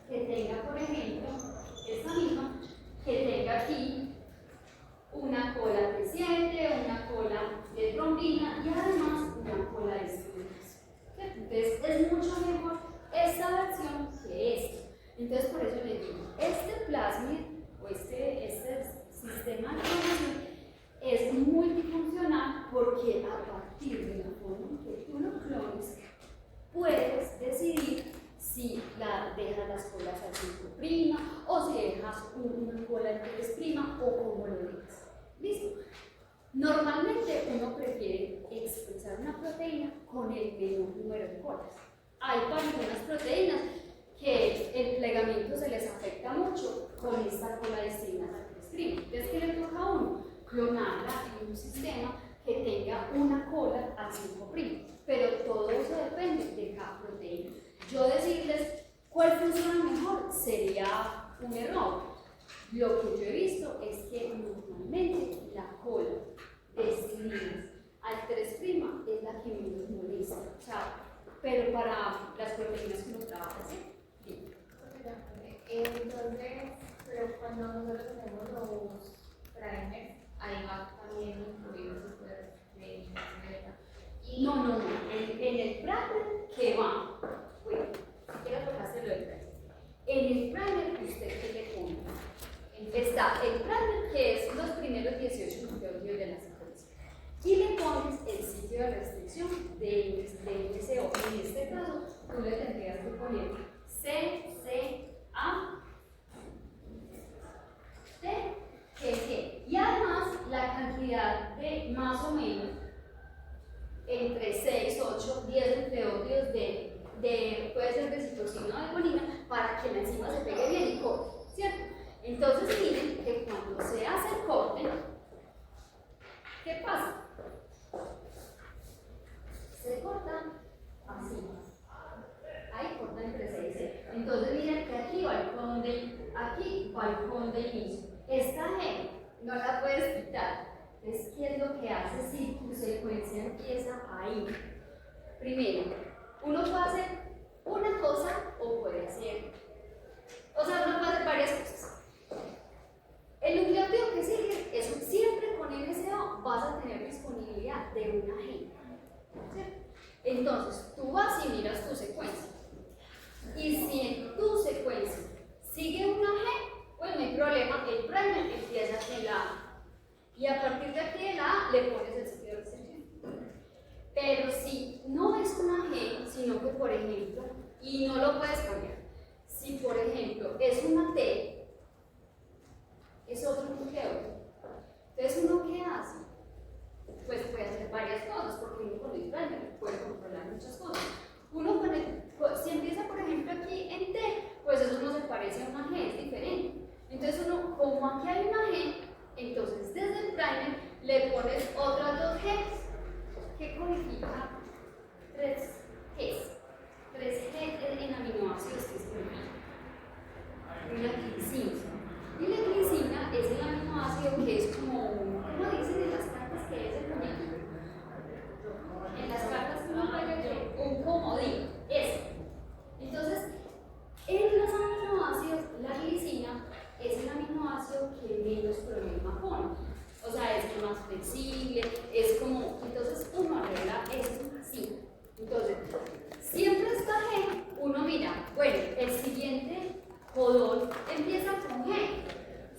que tenga, por ejemplo, esta misma, que tenga aquí una cola de 7, una cola de trombina y además una cola de estudios. Entonces es mucho mejor esta versión que esta. Entonces por eso les digo, este plasmid o este sistema de clonación es multifuncional porque a partir de la forma en que tú lo clones, puedes decidir si dejas las colas al 5' o si dejas una cola al 3' o cómo lo dejas. ¿Listo? Normalmente uno prefiere expresar una proteína con el menor número de colas. Hay para algunas proteínas que el plegamiento se les afecta mucho con esta cola destinada al 3'. Entonces, ¿qué le toca a uno? Clonarla en un sistema que tenga una cola al 5'. Pero todo eso depende de cada proteína. Yo decirles cuál funciona mejor sería un error. Lo que yo he visto es que normalmente la cola de histidina al 3' es la que menos molesta. O sea, pero para las proteínas que uno trabaja, ¿sí? Sí. Entonces, pero cuando nosotros hacemos los primers, ahí va también incluido super de No. En el primer, ¿qué va? Bueno, si quiero tomárselo el primer. En el primer, ¿usted qué le pone? Está el primer, que es los primeros 18 nucleótidos de la secuencia. Y le pones el sitio de restricción de MCO. En este caso, tú le tendrías que poner CCA, T, y además la cantidad de más o menos entre 6, 8, 10 nucleótidos puede ser de citosina o de guanina para que la enzima se pegue bien y corte, ¿cierto? Entonces miren que cuando se hace el corte, ¿qué pasa? Se corta así. Ahí corta entre 6 y 7. Entonces miren que aquí va el código de inicio. Esta G no la puedes quitar. Entonces, ¿qué es lo que hace si tu secuencia empieza ahí? Primero, uno puede hacer una cosa o puede hacer, uno puede hacer varias cosas. El nucleótido que sigue es siempre con MCO vas a tener disponibilidad de una G. ¿Cierto? Entonces, tú vas y miras tu secuencia. Y si en tu secuencia sigue una G, pues no hay problema, el primer empieza en la A. Y a partir de aquí de la A le pones el sitio de restricción. Pero si no es una G, sino que por ejemplo, y no lo puedes cambiar, si por ejemplo es una T, es otro nucleótido. Entonces, ¿uno qué hace? Pues puede hacer varias cosas, porque uno con el primer puede controlar muchas cosas. Uno si empieza por ejemplo aquí en T, pues eso no se parece a una G, es diferente. Entonces uno, como aquí hay una G, entonces desde el primer le pones otras 2 Gs, que codifica 3 Gs. 3 G en aminoácidos que es mira aquí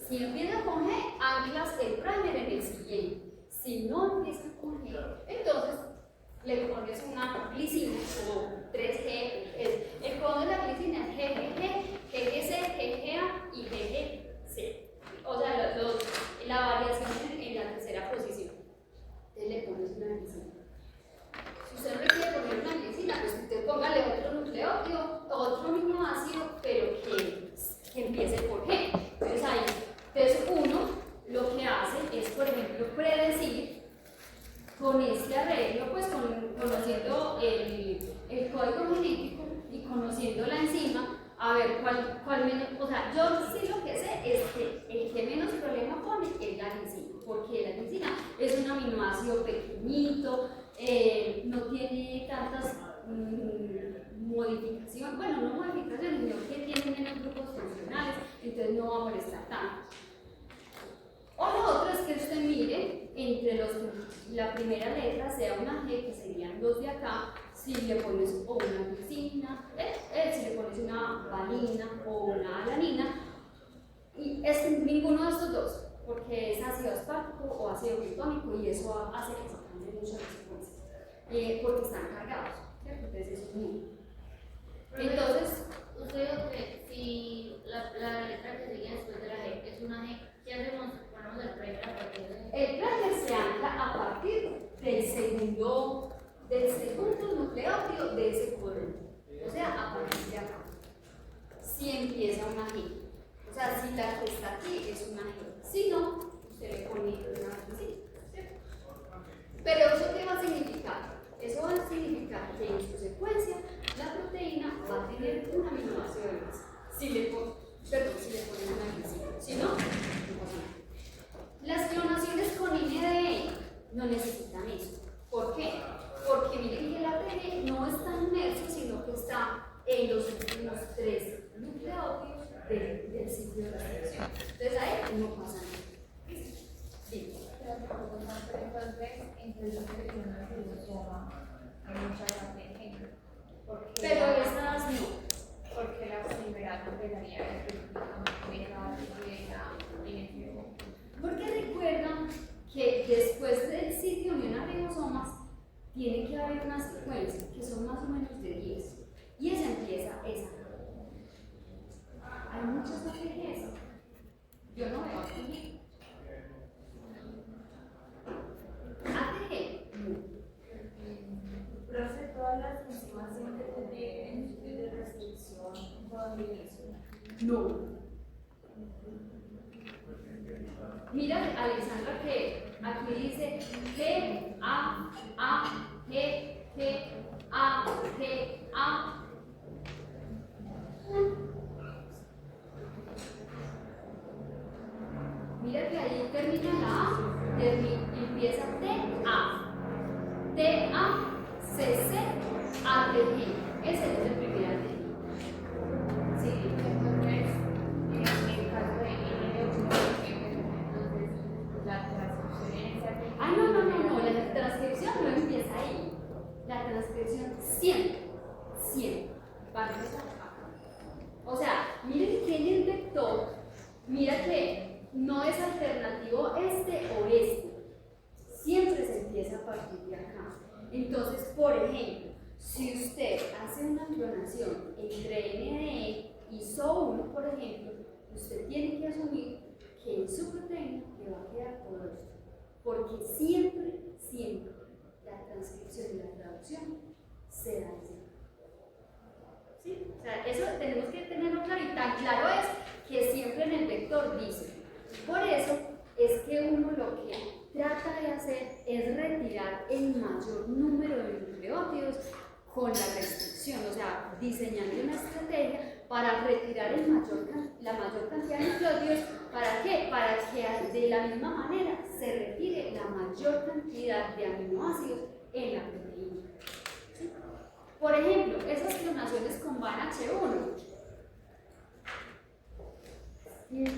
Si empieza con G, anclas el primer en el siguiente. Si no empieza con G, entonces le pones una glicina o 3G. El codo de la glicina es GGG, GGC, GGA y GGC. O sea, la variación en la tercera posición. Entonces le pones una glicina. Si usted no le quiere poner una glicina, pues usted póngale otro nucleótido, otro aminoácido, pero que empiece por G. Entonces ahí, uno lo que hace es, por ejemplo, predecir con este arreglo, pues conociendo el código genético y conociendo la enzima, a ver cuál menos, o sea, yo sí lo que sé es que el que menos problema pone es la glicina, porque la glicina es un aminoácido pequeñito, no tiene tantas modificaciones, bueno, no modificaciones, sino que tiene menos grupos funcionales, entonces no va a molestar tanto. O lo otro es que usted mire entre los que la primera letra sea una G, que serían los de acá, si le pones o una glicina, si le pones una valina o una alanina, y es ninguno de estos dos, porque es ácido aspartico o ácido glutónico y eso hace que se cambie mucho las secuencias, porque están cargados, ¿cierto? Entonces eso es nulo. Entonces, usted dijo que si la letra que sigue después de la G es una G, ¿qué hacemos? Ponemos el primer a partir de... El primer se ancla a partir del segundo nucleótido de ese codón. O sea, a partir de acá. Si empieza una G. O sea, si la que está aquí es una G. Si no, usted le pone una G. Pero ¿eso qué va a significar? Eso va a significar que en su secuencia la proteína va a tener un aminoácido de más. Si le ponen una glicina. Si no, no pasa nada. Las clonaciones con NDE no necesitan eso. ¿Por qué? Porque miren que el ATG no está inmerso, sino que está en los últimos 3 nucleótidos del sitio de reacción. Entonces ahí no pasa nada. Sí. Entonces, entre los que son las ribosoma, hay muchas ATG. Pero estas no. Porque la primera empezaría específicamente porque recuerdan que después del sitio unión a ribosomas tiene que haber una secuencia que son más o menos de 10 y esa empieza esa. Hay muchas ATGs. Yo no veo aquí. ATG, no. Profe, todas las enzimas siempre tienen de restricción con inicio. No. Mira, Alexandra, que aquí dice G, A, G, G, A, G, A. Mira que ahí termina la A, empieza T, A. T, A, C, C, A, T, G. Ese es el primer ATG. Sí. Entonces, en el caso de la transcripción No, la transcripción no empieza ahí. La transcripción siempre va a empezar acá. O sea, miren que en el vector, mira que no es alternativo este o este. Siempre se empieza a partir de acá. Entonces, por ejemplo, si usted hace una clonación entre NDE y SO1, por ejemplo, usted tiene que asumir que en su proteína le va a quedar todo esto. Porque siempre, la transcripción y la traducción se da así. ¿Sí? O sea, eso tenemos que tenerlo claro y tan claro es que siempre en el vector dice. Por eso es que uno lo que trata de hacer es retirar el mayor número de nucleótidos con la restricción, o sea, diseñando una estrategia para retirar la mayor cantidad de nucleótidos. ¿Para qué? Para que de la misma manera se retire la mayor cantidad de aminoácidos en la proteína. ¿Sí? Por ejemplo, esas clonaciones con VAN-H1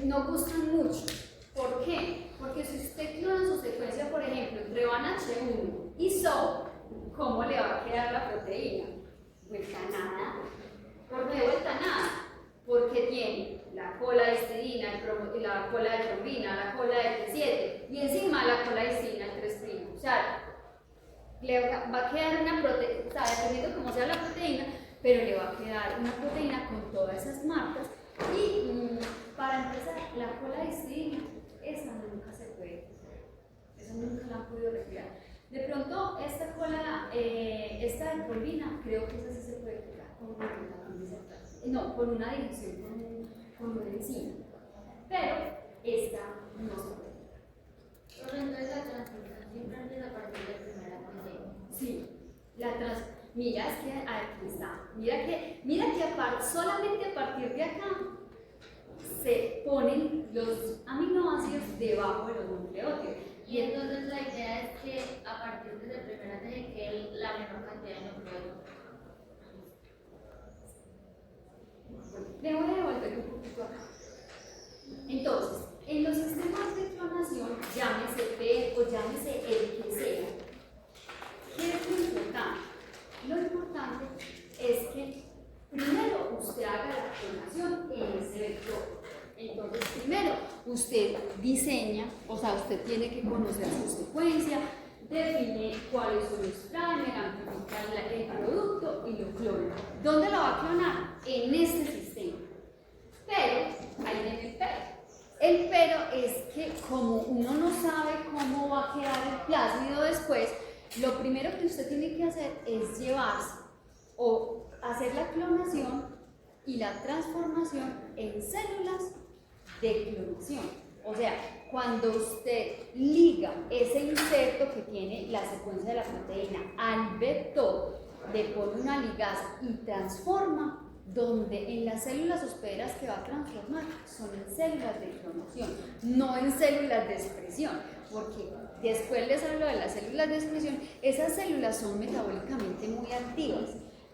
no gustan mucho. ¿Por qué? Porque si usted clona su secuencia, por ejemplo, entre VAN-H1 y SO, ¿cómo le va a quedar la proteína? Vuelta nada. ¿Por qué vuelta nada? Porque tiene la cola de histidina, la cola de trombina, la cola de T7 y encima la cola de histidina, el 3'. O sea, le va a quedar una proteína, o sea, dependiendo cómo sea la proteína, pero le va a quedar una proteína con todas esas marcas. Y para empezar, la cola de histidina, esa nunca se puede crear, esa nunca la han podido recrear. De pronto, esta cola, esta de trombina, creo que esa sí se puede crear con una digestión, con una enzima, pero esta no se puede. Entonces la transformación siempre empieza a partir de la primera proteína. Sí, mira, es que aquí está. Mira que solamente a partir de acá se ponen los aminoácidos debajo de los nucleótidos. Y entonces la idea es que a partir de esa primera tiene que la menor cantidad de nucleótidos. Le voy a devolver un poquito acá. Entonces, en los sistemas de clonación, llámese P o llámese el que sea, ¿qué es lo importante? Lo importante es que primero usted haga la clonación en ese vector. Entonces, primero usted diseña, o sea, usted tiene que conocer su secuencia, define cuáles son los primers, amplificar el producto y lo clona. ¿Dónde lo va a clonar? En este sistema. Pero, ahí viene el pero. El pero es que como uno no sabe cómo va a quedar el plásmido después, lo primero que usted tiene que hacer es llevarse o hacer la clonación y la transformación en células de clonación. O sea, cuando usted liga ese inserto que tiene la secuencia de la proteína al vector, le pone una ligasa y transforma, donde en las células hospederas que va a transformar son en células de clonación, no en células de expresión, porque después les hablo de las células de expresión. Esas células son metabólicamente muy activas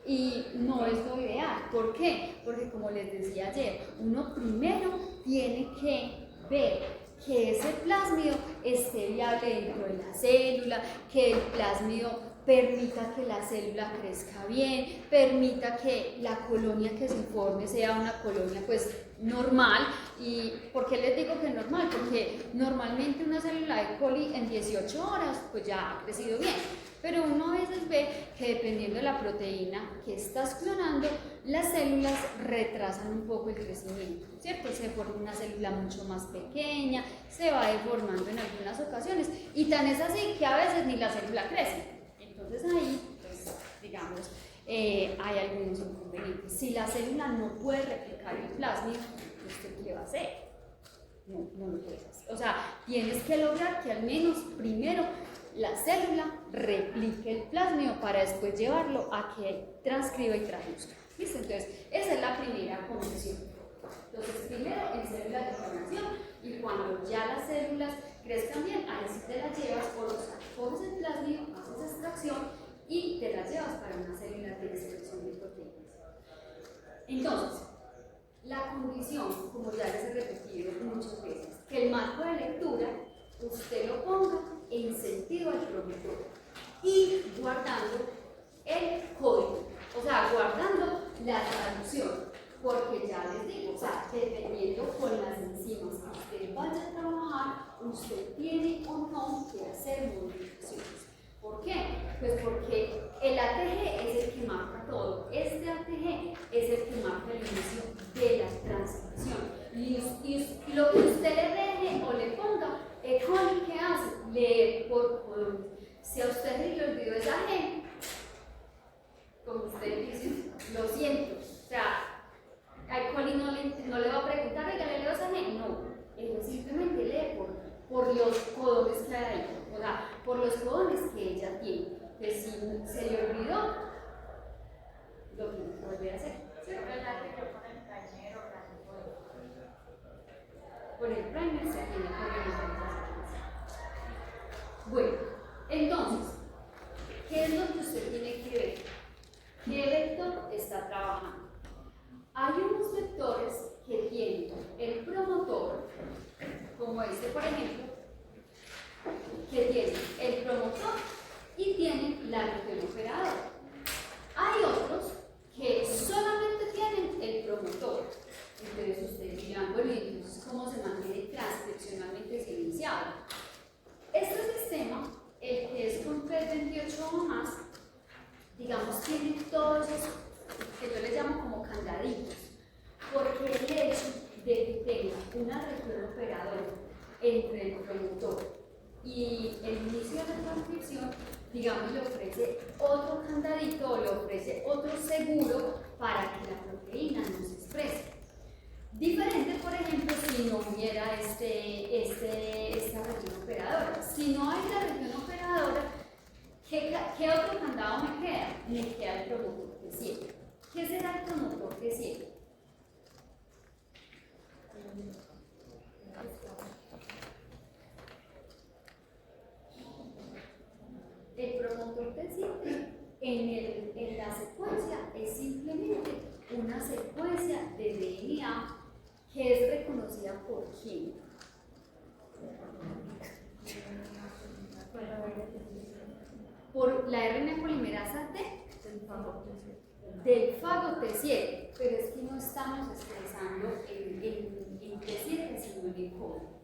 y no es lo ideal. ¿Por qué? Porque como les decía ayer, uno primero tiene que ver que ese plásmido esté viable dentro de la célula, que el plásmido permita que la célula crezca bien, permita que la colonia que se forme sea una colonia pues normal. ¿Y por qué les digo que normal? Porque normalmente una célula de coli en 18 horas pues ya ha crecido bien, pero uno a veces ve que dependiendo de la proteína que estás clonando, las células retrasan un poco el crecimiento, ¿cierto? Se forma una célula mucho más pequeña, se va deformando en algunas ocasiones y tan es así que a veces ni la célula crece. Entonces ahí, pues, digamos, hay algunos inconvenientes. Si la célula no puede replicar el plásmido, ¿usted qué va a hacer? No lo puedes hacer. O sea, tienes que lograr que al menos primero la célula replique el plásmido para después llevarlo a que transcriba y traduzca. ¿Listo? Entonces, esa es la primera condición. Entonces, primero en células de clonación, y cuando ya las células crezcan bien, ahí sí te las llevas, coges el plásmido, haces extracción y te las llevas para una célula de expresión de proteínas. Entonces, la condición, como ya les he repetido muchas veces, que el marco de lectura usted lo ponga en sentido al promotor y guardando el código, o sea, guardando la traducción, porque ya les digo, o sea, dependiendo con las enzimas que usted vaya a trabajar, usted tiene o no que hacer modificaciones. ¿Por qué? Pues porque el ATG es el que marca todo. Este ATG es el que marca el inicio de la transcripción. Y lo que usted le deje o le ponga, Connie, ¿qué hace? Lee por columnas. Si a usted se le olvidó esa G, como usted dice, lo siento. O sea, a Connie no le va a preguntar, oiga, ¿le leo esa G? No. Ella simplemente lee por los codones que hay ahí. O sea, por los codones que ella tiene. Que si se le olvidó, lo tiene que volver a hacer. ¿Sí? Con el primer se tiene que realizar. Bueno, entonces, ¿qué es lo que usted tiene que ver? ¿Qué vector está trabajando? Hay unos vectores que tienen el promotor, como este por ejemplo, que tiene el promotor y tiene la región operadora. Hay otros que solamente tienen el promotor. Entonces usted dirán, bueno, ¿y entonces cómo se mantiene transcripcionalmente silenciado? Este sistema, el que es con 328 o más, digamos, tiene todos esos que yo les llamo como candaditos, porque el hecho de que tenga una región operadora entre el promotor y el inicio de la transcripción, digamos, le ofrece otro candadito o le ofrece otro seguro para que la proteína no se exprese. Diferente, por ejemplo, si no hubiera esta región operadora. Si no hay la región operadora, ¿qué otro candado me queda? Me queda el promotor T7. ¿Qué será el promotor T7? El promotor T7 en la secuencia es simplemente una secuencia de DNA que es reconocida por quién. Por la RNA polimerasa T del fago T7, pero es que no estamos expresando en T7 sino en el código.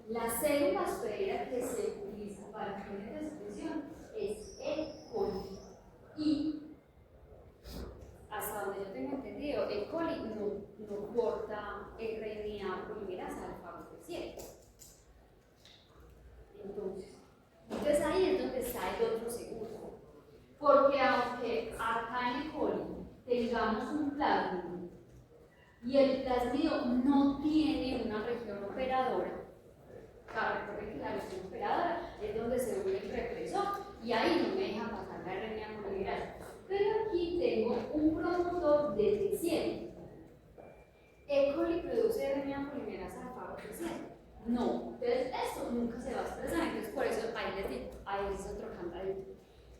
La célula hospedera que se utiliza para fines de expresión es E. coli. Y hasta donde yo tengo entendido, E. coli no porta RNA polimerasa al fago T7. Entonces ahí es donde está el otro seguro. Porque aunque acá en E. coli tengamos un plásmido y el plásmido no tiene una región operadora, recuerden que la región operadora es donde se une el represor y ahí no me deja pasar la RNA polimerasa. Pero aquí tengo un promotor de T7. ¿E. coli produce RNA polimerasa al fago T7? No. Entonces esto nunca se va a expresar. Entonces por eso ahí les digo, ahí es otro candadito.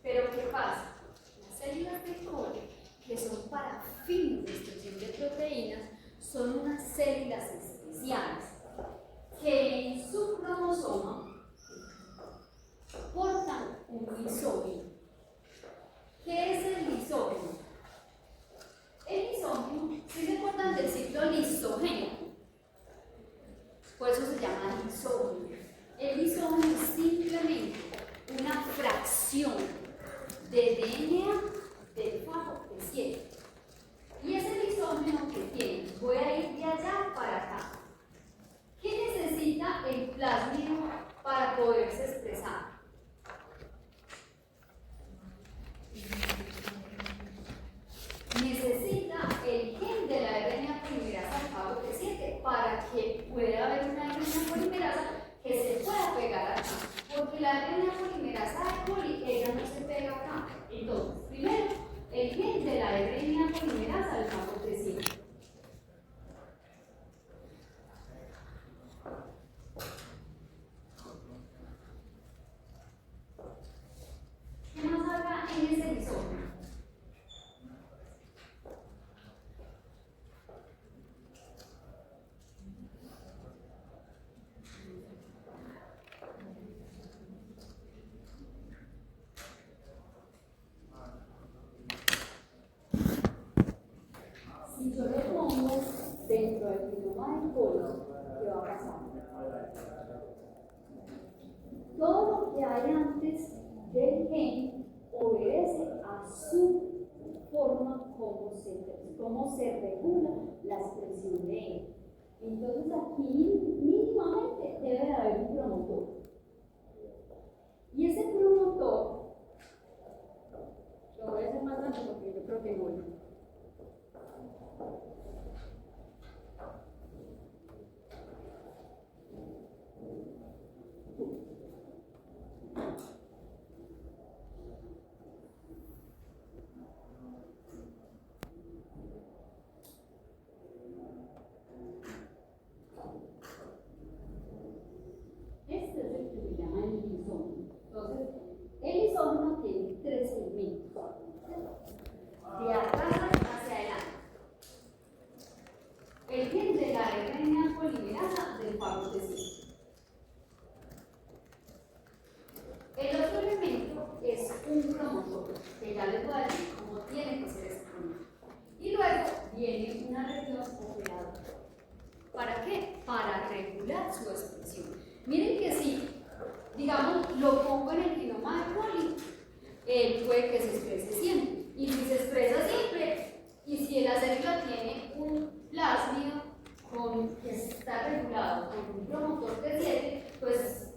Pero ¿qué pasa? Las células de E. coli, que son para fines de expresión de proteínas, son unas células especiales que en su cromosoma portan un lisógeno. ¿Qué es el lisógeno? El lisógeno, si se acuerdan del ciclo lisogénico, por eso se llama lisógeno. El lisógeno es simplemente una fracción de DNA del fago T7. Y ese lisógeno que tiene, voy a ir de allá para acá. ¿Qué necesita el plásmido para poderse expresar? Necesita el gen de la RNA polimerasa al fago T7 para que pueda haber una RNA polimerasa que se pueda pegar acá. Porque la RNA polimerasa de coli, ella no se pega acá. Entonces, primero, el gen de la RNA polimerasa al fago T7. ¿Qué más habrá en ese lisógeno? Si yo lo pongo dentro del genoma del colo, ¿qué va a pasar? Todo lo que hay antes del gen obedece a su forma cómo se regula la expresión de él. Entonces aquí mínimamente debe de haber un promotor. Y ese promotor, lo voy a hacer más grande porque yo creo que no. Este es el que se llama el lisógeno. Entonces, el lisógeno tiene tres elementos. De atrás hacia adelante. El gen de la RNA polimerasa del fago T7. El otro elemento es un promotor, que ya les voy a decir cómo tiene que ser ese promotor. Y luego ¿Para qué? Para regular su expresión. Miren que si, digamos, lo pongo en el genoma de coli, él puede que se exprese siempre. Y si se expresa siempre, y si la célula tiene un plásmido que está regulado con un promotor T7, pues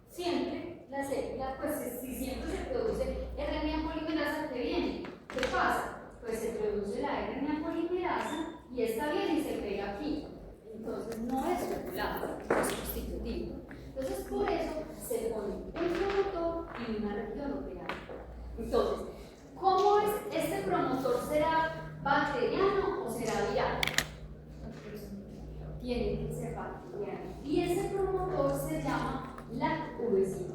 siempre la célula, pues si siempre se produce RNA polimerasa, ¿qué viene? ¿Qué pasa? Pues se produce la RNA polimerasa y está bien y se pega aquí. Entonces no es regulado, es sustitutivo. Entonces por eso se pone un promotor y una región operada. Entonces, ¿cómo es este promotor? ¿Será bacteriano o será viral? Tiene que ser bacteriano. Y ese promotor se llama lactobacillus.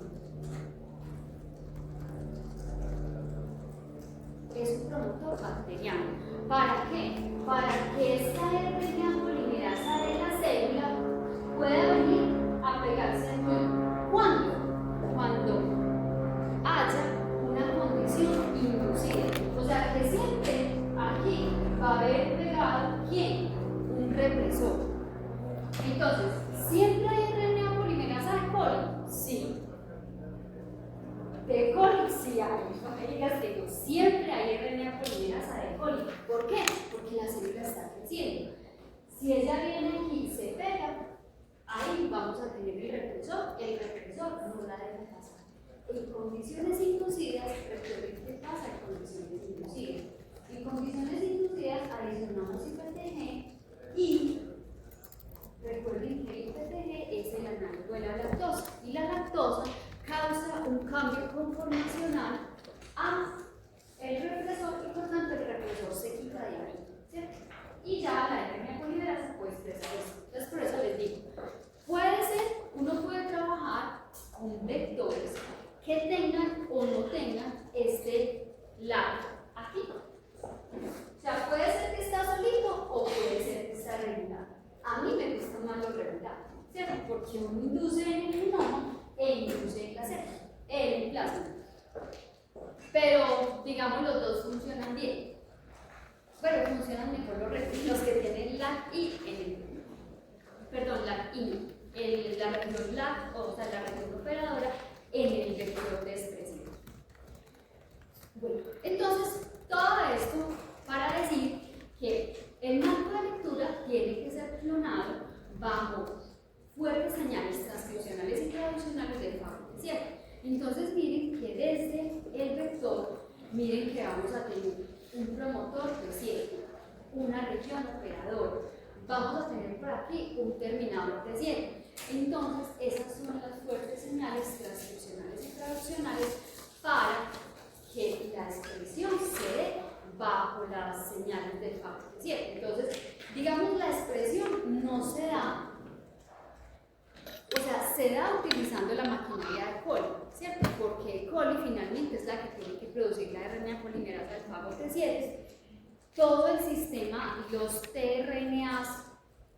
Es un promotor bacteriano. ¿Para qué? Para que esta RNA polimerasa de la célula pueda venir a pegarse aquí. ¿Cuándo? Cuando haya una condición inducida. O sea que siempre aquí va a haber pegado ¿quién? Un represor. Entonces, ¿siempre hay RNA polimerasa de coli? Sí. De coli sí hay, no me digas que no. Siempre hay RNA polimerasa de coli. ¿Por qué? Porque la célula está creciendo. Si ella viene aquí y se pega, ahí vamos a tener el represor no la deja pasar. En condiciones inducidas, recuerden qué pasa en condiciones inducidas. En condiciones inducidas adicionamos IPTG y recuerden que el IPTG es el análogo de la lactosa y la lactosa causa un cambio conformacional a el represor y por tanto el represor se quita de ahí, ¿cierto? Y ya la RNA polimerasa puede expresar eso. Entonces por eso les digo, uno puede trabajar con vectores que tengan o no tengan este lado aquí. O sea, puede ser que está solito o puede ser que está regulado. A mí me gusta más lo regulado, ¿cierto? Porque uno induce en el genoma e induce en la célula, en el plasma. Pero, digamos, los dos funcionan bien. Pero funcionan mejor los que tienen LAC-I en el. Perdón, LAC-I. La región LAC, o sea, la región operadora, en el vector de expresión. Bueno, entonces, todo esto para decir que el marco de lectura tiene que ser clonado bajo fuertes señales transcripcionales y traduccionales del factor T7. Entonces, miren que desde el vector, miren que vamos a tener un promotor T7, una región operadora. Vamos a tener por aquí un terminador T7. Entonces, esas son las fuertes señales transcripcionales y traduccionales para que la expresión se dé bajo las señales del factor T7. Entonces, digamos, la expresión no se da, o sea, se da utilizando la maquinaria de coli, ¿cierto? Porque coli finalmente es la que tiene que producir la RNA polimerasa del factor T7. Todo el sistema, los tRNAs,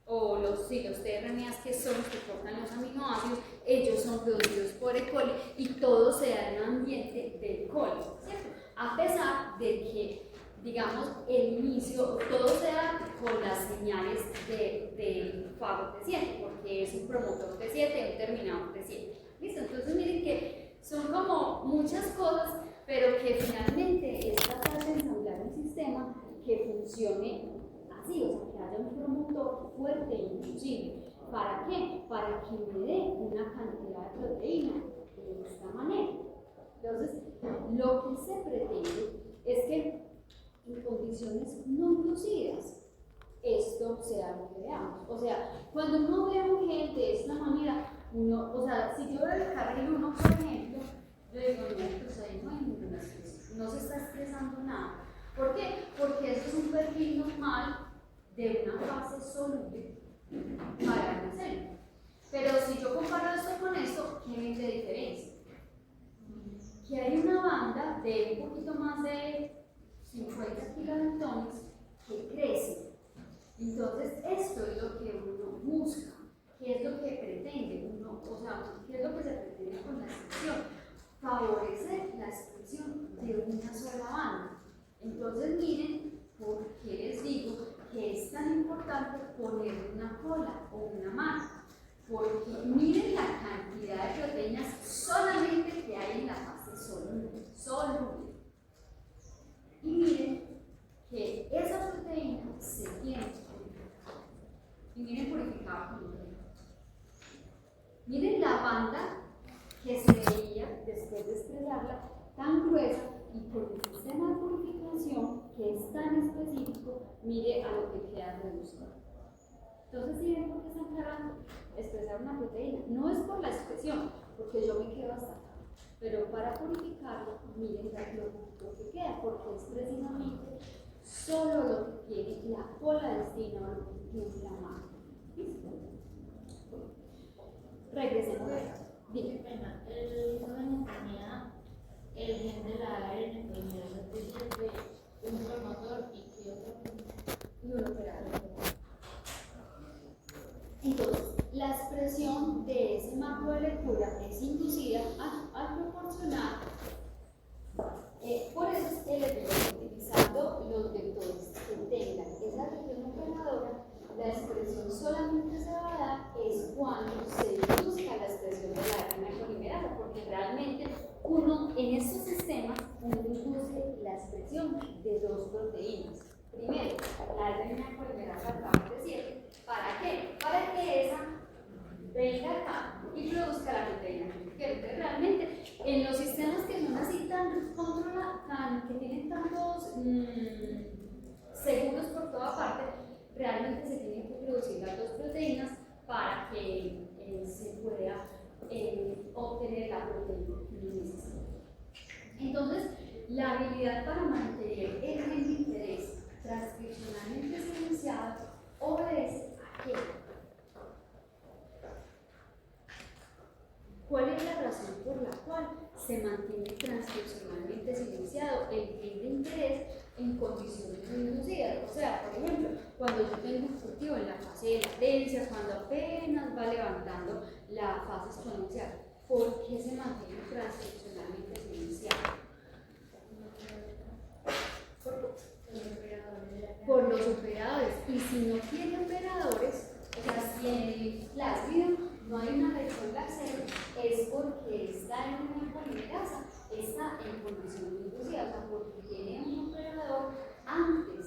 o los tRNAs que son los que portan los aminoácidos, ellos son producidos por E. coli y todo se da en un ambiente del coli, ¿cierto? A pesar de que, digamos, el inicio, todo se da con las señales del fago T7, porque es un promotor T7, un terminador T7. ¿Listo? Entonces miren que son como muchas cosas, pero que finalmente es capaz de ensamblar un sistema que funcione así, o sea, que haya un promotor fuerte e inclusive. ¿Para qué? Para que me dé una cantidad de proteína de esta manera. Entonces, lo que se pretende es que en condiciones no inducidas esto sea lo que veamos. O sea, cuando uno ve un gen de esta manera, o sea, si yo veo el carril 1, por ejemplo, yo digo, no, pues ahí no hay ninguna expresión, no se está expresando nada. ¿Por qué? Porque eso es un perfil normal de una fase soluble para una célula. Pero si yo comparo esto con esto, ¿qué ven de diferencia? Que hay una banda de un poquito más de 50 kilonewtones que crece. Entonces, esto es lo que uno busca, qué es lo que pretende uno, o sea, qué es lo que se pretende con la expresión, favorecer la expresión de una sola banda. Entonces, miren, ¿por qué les digo que es tan importante importante poner una cola o una marca, porque miren la cantidad de proteínas solamente que hay en la fase soluble. Y miren que esa proteína se tiene purificada. Y miren purificada con un. Miren la banda que se veía después de estrellarla tan gruesa, y por el sistema de purificación que es tan específico, mire a lo que queda reducido. Entonces, si ven por qué están cargando expresar una proteína, no es por la expresión, porque yo me quedo hasta acá, pero para purificarlo, miren lo que queda, porque es precisamente solo lo que tiene la cola de destino, lo que tiene la mano. ¿Listo? Regresemos acá. Dime. El joven tenía el gen de la ARN polimerasa T7, un promotor y que otro Y un operador. Entonces, la expresión de ese marco de lectura es inducida al proporcionar, por eso es que utilizando los vectores que tengan esa región operadora, la expresión solamente se va a dar es cuando se induzca la expresión de la ARN polimerasa, porque realmente uno en estos sistemas induce la expresión de dos proteínas. Primero, la ARN polimerasa T7. ¿Para qué? Para que esa venga acá y produzca la proteína. Que realmente en los sistemas que son así que tienen tantos seguros por toda parte, realmente se tienen que producir las dos proteínas para que se pueda obtener la proteína que necesita. Entonces, la habilidad para mantener el gen de interés transcripcionalmente silenciado obedece a qué. ¿Cuál es la razón por la cual se mantiene transcripcionalmente silenciado el gen de interés en condiciones no inducidas? O sea, por ejemplo, cuando yo tengo un cultivo en la fase de latencia, cuando apenas va levantando la fase exponencial, ¿por qué se mantiene transcripcionalmente silenciado? Por los operadores. Y si no tiene operadores, o sea, si en el plásmido no hay una reacción laxante, es porque está en una polimerasa, está en condición inducida, o sea, porque tiene un operador antes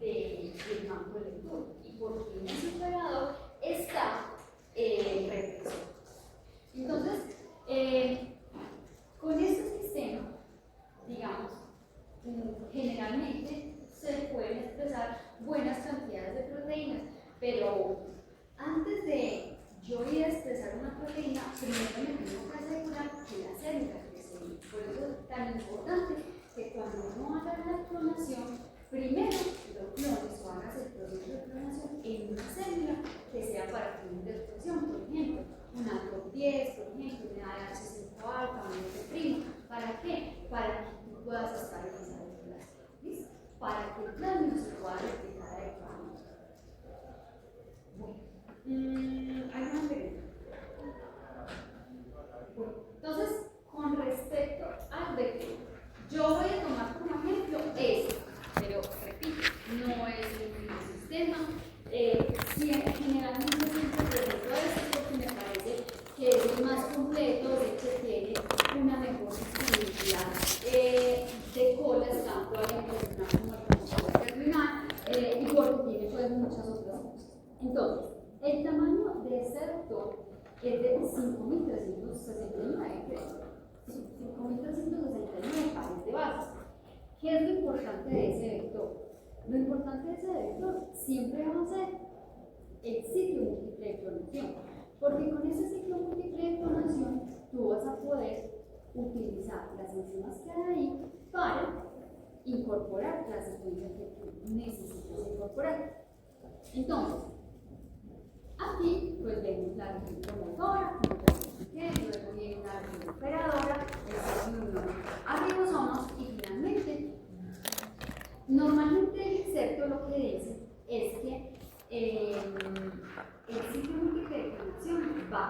del banco de lectura y porque en ese operador está el represor. Entonces, con este sistema, digamos, generalmente se pueden expresar buenas cantidades de proteínas, pero antes de yo ir a expresar una proteína, primero me tengo que asegurar que la célula crece bien. Por eso es tan importante que cuando uno haga la clonación, primero lo clones o hagas el proceso de clonación en una célula que sea para fines de expresión, por ejemplo, una COP10, por ejemplo, una H5 alfa, una F'. ¿Para qué? Para que tú puedas estabilizar el plasma. ¿Listo? Para que el plasma se pueda replicar adecuadamente. Bueno, ¿hay una pregunta? Bueno, entonces, con respecto al vector, yo voy a tomar como ejemplo este, pero repito, no es el mismo sistema. Generalmente siempre presento este porque me parece que es el más completo, de hecho tiene una mejor disponibilidad de colas, tanto al internar como al promotor terminal, y porque tiene pues muchas otras cosas. Entonces, el tamaño de este vector es de 5.369 pares de bases. ¿Qué es lo importante de ese vector? Lo importante de ese vector siempre va a ser el ciclo múltiple de clonación, porque con ese ciclo múltiple de clonación tú vas a poder utilizar las enzimas que hay ahí para incorporar la secuencia que tú necesitas incorporar. Entonces, aquí pues vemos la región promotora, luego viene la región operadora, el ribosomas y finalmente, normalmente el inserto lo que dice es que el ciclo múltiple de clonación va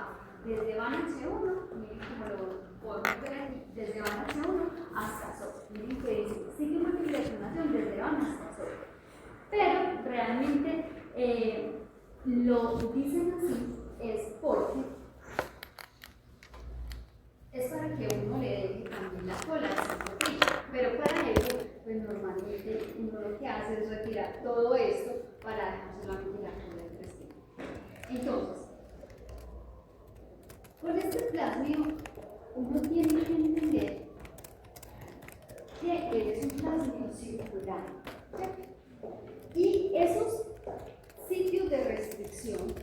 desde van H1, miren como lo podemos ver aquí, desde van H1 hasta SOP. Miren que dice ciclo múltiple de clonación desde van hasta SOP. Pero realmente lo dicen así es porque es para que uno le deje también la cola así cortita. Pero para eso, pues normalmente uno lo que hace es retirar todo esto para dejar solamente la cola del vestido. Entonces, con este plasmio, uno tiene que entender que es un plasmio circular, ¿cierto? Y esos sitios de restricción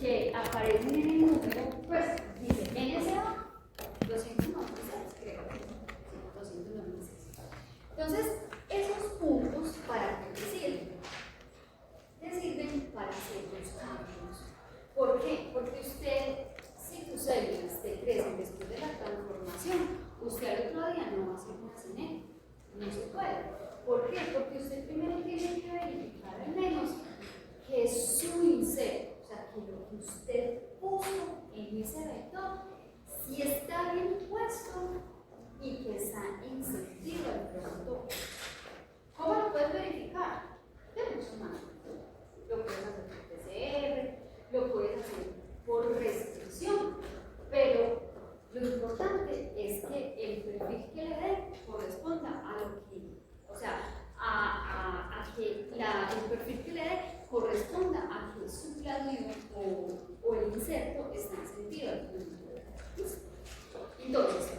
que aparecen en el número, pues dice NSA 296, creo, 296. Entonces, esos puntos, ¿para qué te sirven? Te sirven para hacer los cambios. ¿Por qué? Porque usted, si tus células te crecen después de la transformación, usted al otro día no va a hacer una CNE. No se puede. ¿Por qué? Porque usted primero tiene que verificar al menos que su inserto, o sea, que lo que usted puso en ese vector, si está bien puesto y que está en sentido al producto. ¿Cómo lo puedes verificar? De muchas maneras. Lo puedes hacer por PCR, lo puedes hacer por restricción, pero lo importante es que el perfil que le dé corresponda a lo que, o sea, a que el perfil que le dé corresponda a que su plasmio o el inserto está en sentido al producto. ¿Listo? Entonces,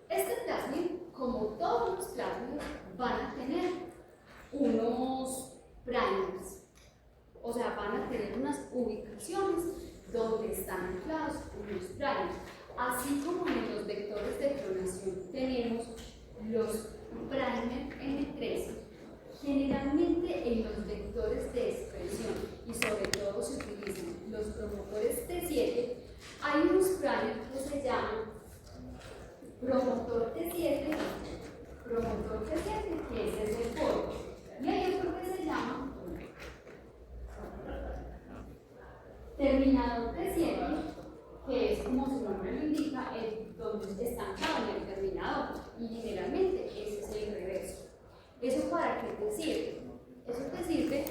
este plasmio, como todos los plasmios, van a tener unos primers, o sea, van a tener unas ubicaciones donde están anclados unos primers. Así como en los vectores de clonación tenemos los primer N13, generalmente en los vectores de expresión y sobre todo se utilizan los promotores T7, hay unos primers que se llaman promotor T7, que ese es el polvo, y hay otro que se llama terminador T7, que es como su nombre lo indica, donde está anclado en el terminador, y generalmente ese es el reverso. ¿Eso para qué te sirve? Eso te sirve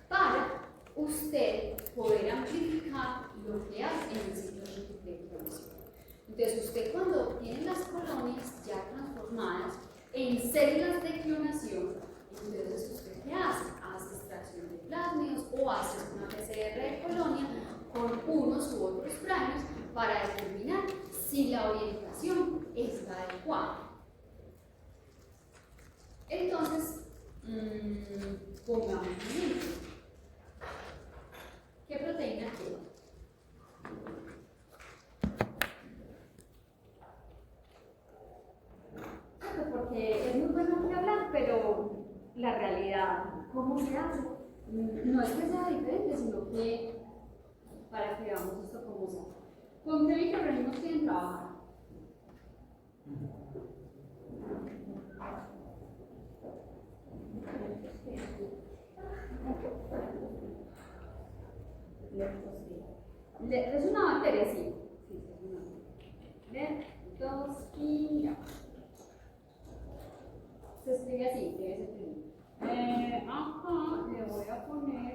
para usted poder amplificar lo que hace en el sitio de clonación. Entonces, usted cuando tiene las colonias ya transformadas en células de clonación, entonces usted ¿qué hace? Hace extracción de plasmidos o hace una PCR de colonia con unos u otros primers para determinar si la orientación es la adecuada. Entonces, pongamos un ejemplo. ¿Qué proteína tiene? Porque es muy bueno que hablar, pero la realidad, ¿cómo se hace? No es que sea diferente, sino que para que veamos esto cómo se hace. ¿Con qué microorganismos quieren trabajar? Es una bacteria, sí. Sí, es una bacteria. Leptospira. Se escribe así, debe ser primero. Acá le voy a poner.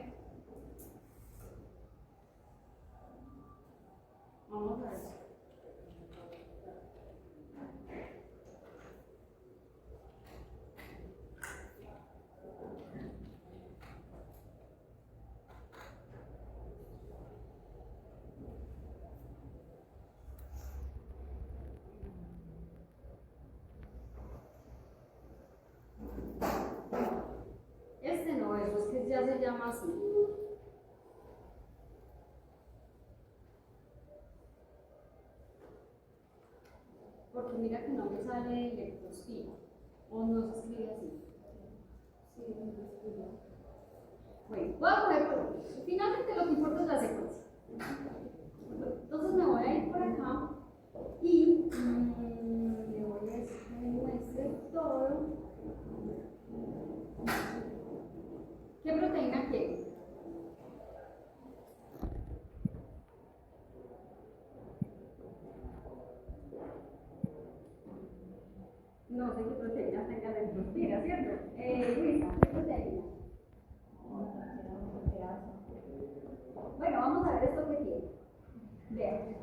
Vamos a ver. Este no, eso es que ya se llama así. Porque mira que no me sale leptospira. O no se escribe así. Sí, no se escribe. Bueno, voy a coger por. Finalmente lo que importa es la secuencia. Entonces me voy a ir por acá y le voy a decir que me muestre todo. ¿Qué proteína quiere? No sé qué proteína tengo. inspira, ¿cierto? Luisa, ¿qué proteína? Bueno, vamos a ver esto que tiene. Vean.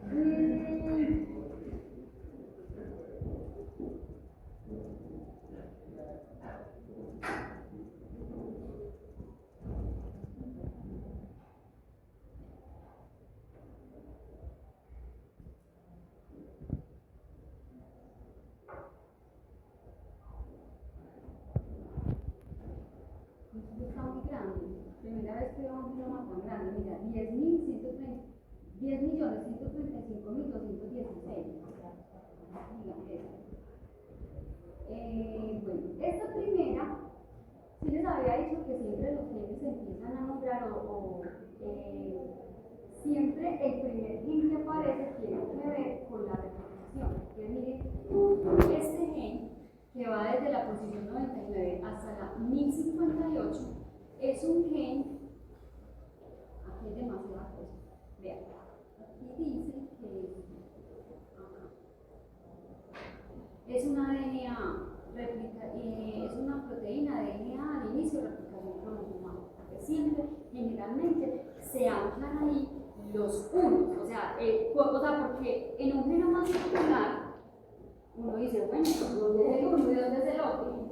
Está muy grande. Primera vez que veo un genoma tan grande. Mira, 10.135.216. Bueno, esta primera, sí les había dicho que siempre los genes se empiezan a nombrar siempre el primer gen que aparece tiene que ver con la replicación. Entonces, miren, este gen que va desde la posición 99 hasta la 1058 es un gen, aquí hay demasiada cosa, vean, aquí dice que es una DNA es una proteína de DNA al inicio de replicación cromosoma, porque siempre, generalmente, se anclan ahí los unos, o sea, porque en un genoma circular uno dice, bueno, ¿dónde es el uno y dónde es el otro?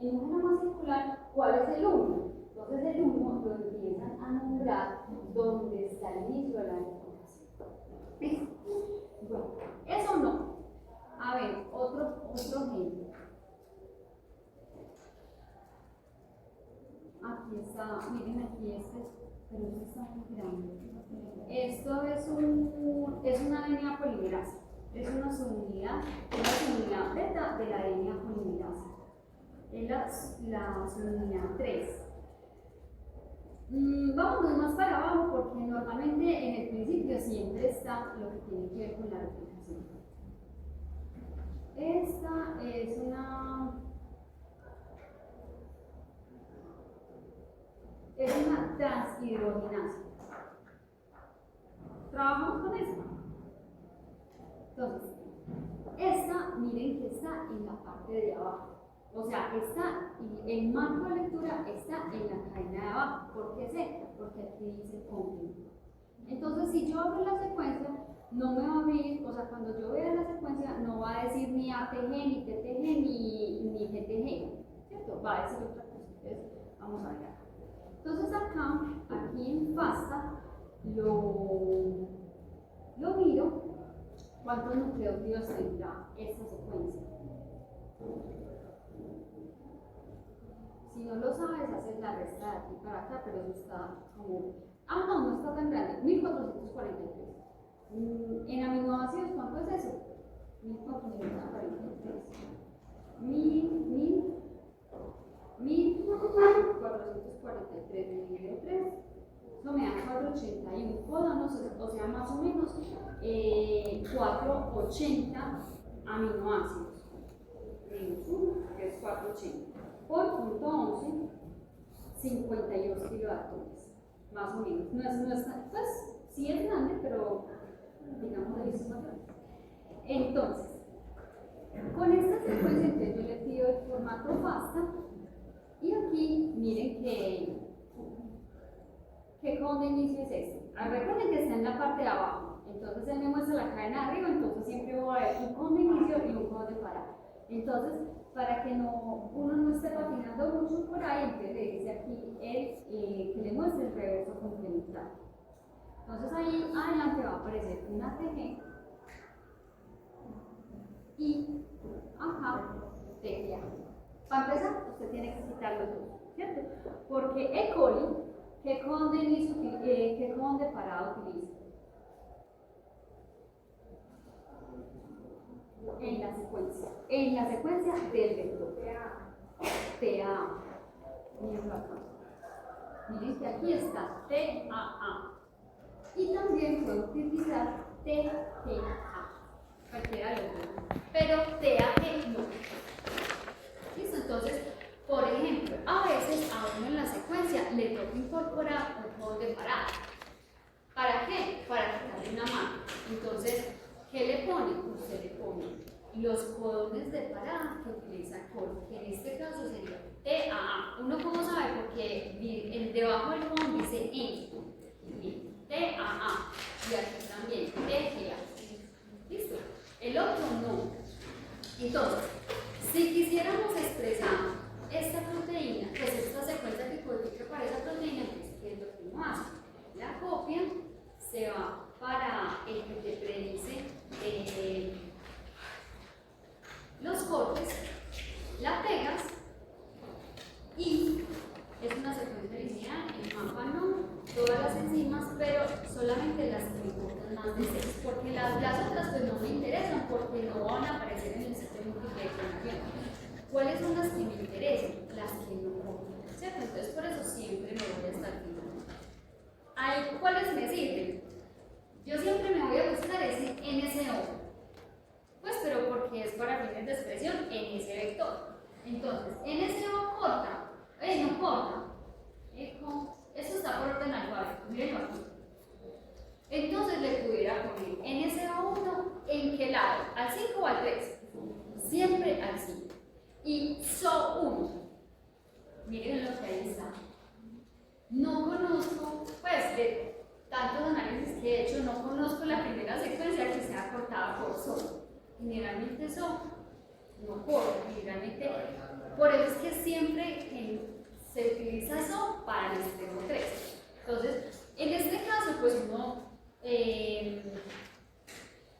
En un genoma circular, ¿cuál es el uno? Entonces el uno lo empiezan a nombrar donde está el inicio de la replicación. ¿Listo? Bueno, eso no. A ver, otro ejemplo. Aquí está, miren aquí pero este está muy grande. Esto es una DNA polimerasa. Es una subunidad beta de la DNA polimerasa. Es la subunidad 3. Vámonos más para abajo porque normalmente en el principio siempre está lo que tiene que ver con la replicación. Esta es una transhidrogenasa. ¿Trabajamos con esta? Entonces, esta, miren que está en la parte de abajo. O sea, el marco de lectura está en la cadena de abajo. ¿Por qué sé? Porque aquí dice complemento. Entonces, si yo abro la secuencia, no me va a abrir, o sea, cuando yo vea la secuencia, no va a decir ni ATG, ni TTG, ni GTG, ¿cierto? Va a decir otra cosa. Entonces, vamos a ver acá. Entonces, aquí en FASTA, lo miro, ¿cuántos nucleótidos tendrá esta secuencia? Si no lo sabes, haces la resta de aquí para acá, pero eso está como... no está tan grande, 1443. En aminoácidos, ¿cuánto es eso? 1443. 1443 dividido 3. Eso me da 481 códonos, o sea, más o menos 480 aminoácidos. Menos 1, que es 480. Por punto 11, 52 kiloatomes. Más o menos. No es, pues sí es grande, pero digamos de eso más grande. Entonces, con esta secuencia, entonces yo le pido el formato FASTA y aquí miren que código de inicio es este. Recuerden que está en la parte de abajo, entonces él me muestra la cadena de arriba, entonces siempre voy a ver un código de inicio y un código de parada. Entonces, para que uno no esté patinando mucho por ahí, entonces le dice aquí que le muestre el reverso complementario. Entonces ahí adelante va a aparecer una TG y acá TGA. Para empezar, usted tiene que quitarlo todo, ¿cierto? Porque E. coli, ¿qué código de inicio, qué código de parada utiliza? En la secuencia del vector. TA. Miren acá. Miren que aquí está TAA. Y también puedo utilizar TGA. Cualquiera de los dos. Pero TAG no. ¿Listo? Entonces, por ejemplo, a veces a uno en la secuencia le toca incorporar un código de parada. ¿Para qué? Para quitarle una marca. Entonces, ¿qué le pone? Usted le pone los codones de parada que utiliza corte, que en este caso sería TAA. ¿Uno cómo sabe? Porque debajo del con dice en. TAA. Y aquí también TGA. ¿Listo? El otro no. Entonces, si quisiéramos expresar esta proteína, pues esta secuencia que codifica para esa proteína, ¿qué es lo que uno hace? La copia se va para el que te predice los cortes, la pegas y es una secuencia lineal. El mapa no, todas las enzimas, pero solamente las que importan más de 6, porque las otras pues no me interesan porque no van a aparecer en el sitio múltiple de clonación. ¿Cuáles son las que me interesan? Las que no copian, ¿cierto? Entonces por eso siempre me voy a estar fijando. ¿Cuáles me sirven? Yo siempre me voy a buscar ese NSO, pues pero porque es para fines de expresión en ese vector. Entonces, NSO corta, no corta, eso está por orden alfabético, mírenlo aquí. Entonces le pudiera poner NSO1, ¿en qué lado? ¿Al 5 o al 3? Siempre al 5. Y SO1, miren lo que ahí está. No conozco, pues de tantos análisis que he hecho, no conozco la primera secuencia que sea cortada por SO. Generalmente SO no corta, generalmente, por eso es que siempre se utiliza SO para el extremo 3. Entonces, en este caso, pues uno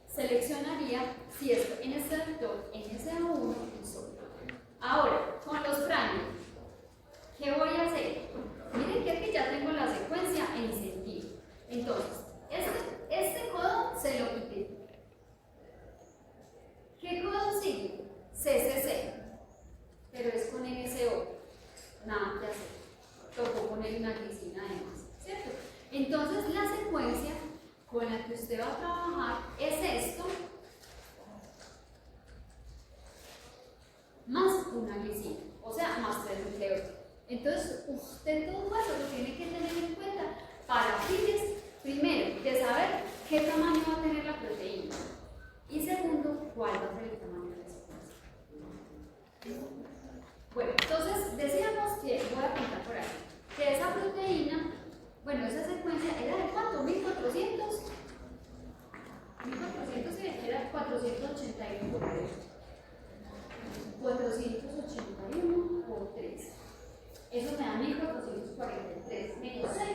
seleccionaría si es en este vector NSO1 y SO. Ahora, con los franes, ¿qué voy a hacer? Miren que aquí ya tengo la secuencia en sentido. Entonces, este codón se lo quité. ¿Qué codón sigue? CCC, pero es con NSO. Nada que hacer. Tocó poner una glicina además, ¿cierto? Entonces, la secuencia con la que usted va a trabajar es esto, más una glicina, o sea, más 3 nucleótidos. Entonces, usted todo eso lo tiene que tener en cuenta para fines, primero, de saber qué tamaño va a tener la proteína y segundo, cuál va a ser el tamaño de la secuencia. Bueno, entonces decíamos que, voy a contar por aquí, que esa proteína, bueno, esa secuencia era de ¿cuánto? 1400, era 481 por 3. 481 por 3. Eso me da 1443 menos 6.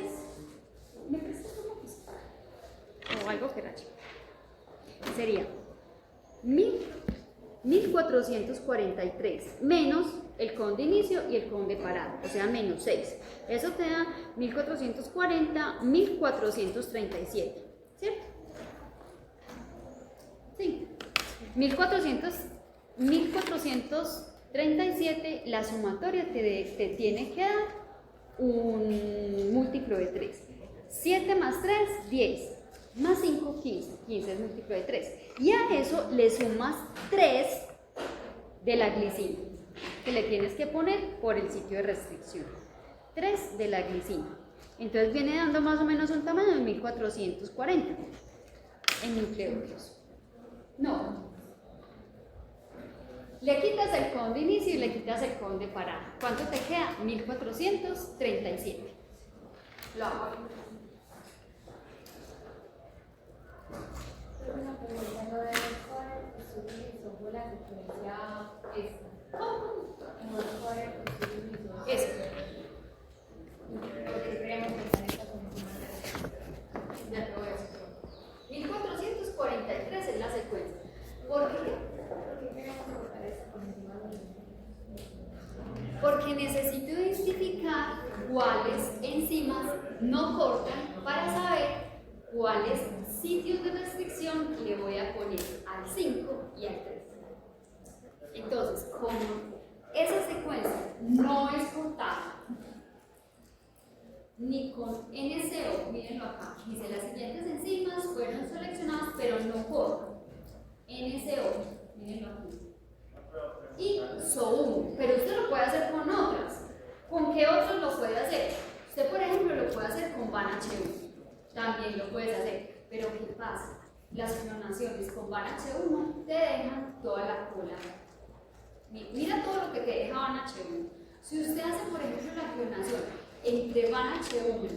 ¿Me prestas un poquito? O algo que rache. Sería 1443 menos el con de inicio y el con de parada, o sea, menos 6. Eso te da 1440, 1437. ¿Cierto? Sí. 1437, la sumatoria te tiene que dar un múltiplo de 3. 7 más 3, 10. Más 5, 15. 15 es múltiplo de 3. Y a eso le sumas 3 de la glicina, que le tienes que poner por el sitio de restricción. 3 de la glicina. Entonces viene dando más o menos un tamaño de 1440 en nucleótidos. No. Le quitas el con de inicio y le quitas el con de parada. ¿Cuánto te queda? 1437. Lo hago. Una pregunta, no debe ser se utilizó por la secuencia esta. ¿Cómo? No es por el que se utilizó. Eso. Porque queremos pensar esta condición. Ya te voy a explicar. 1443 es la secuencia. ¿Por qué? ¿Por qué queremos colocar esta condición? Porque necesito identificar cuáles enzimas no cortan para saber cuáles sitios de restricción le voy a poner al 5 y al 3. Entonces, como esa secuencia no es cortada ni con NSO, mírenlo acá, dice las siguientes enzimas fueron seleccionadas pero no cortan. NSO, mírenlo aquí. Y SO1, pero usted lo puede hacer con otras. ¿Con qué otros lo puede hacer? Usted, por ejemplo, lo puede hacer con VAN-H1. También lo puedes hacer, pero ¿qué pasa? Las clonaciones con VAN-H1 te dejan toda la cola Mira todo lo que deja Van H1. Si usted hace, por ejemplo, la clonación entre Van H1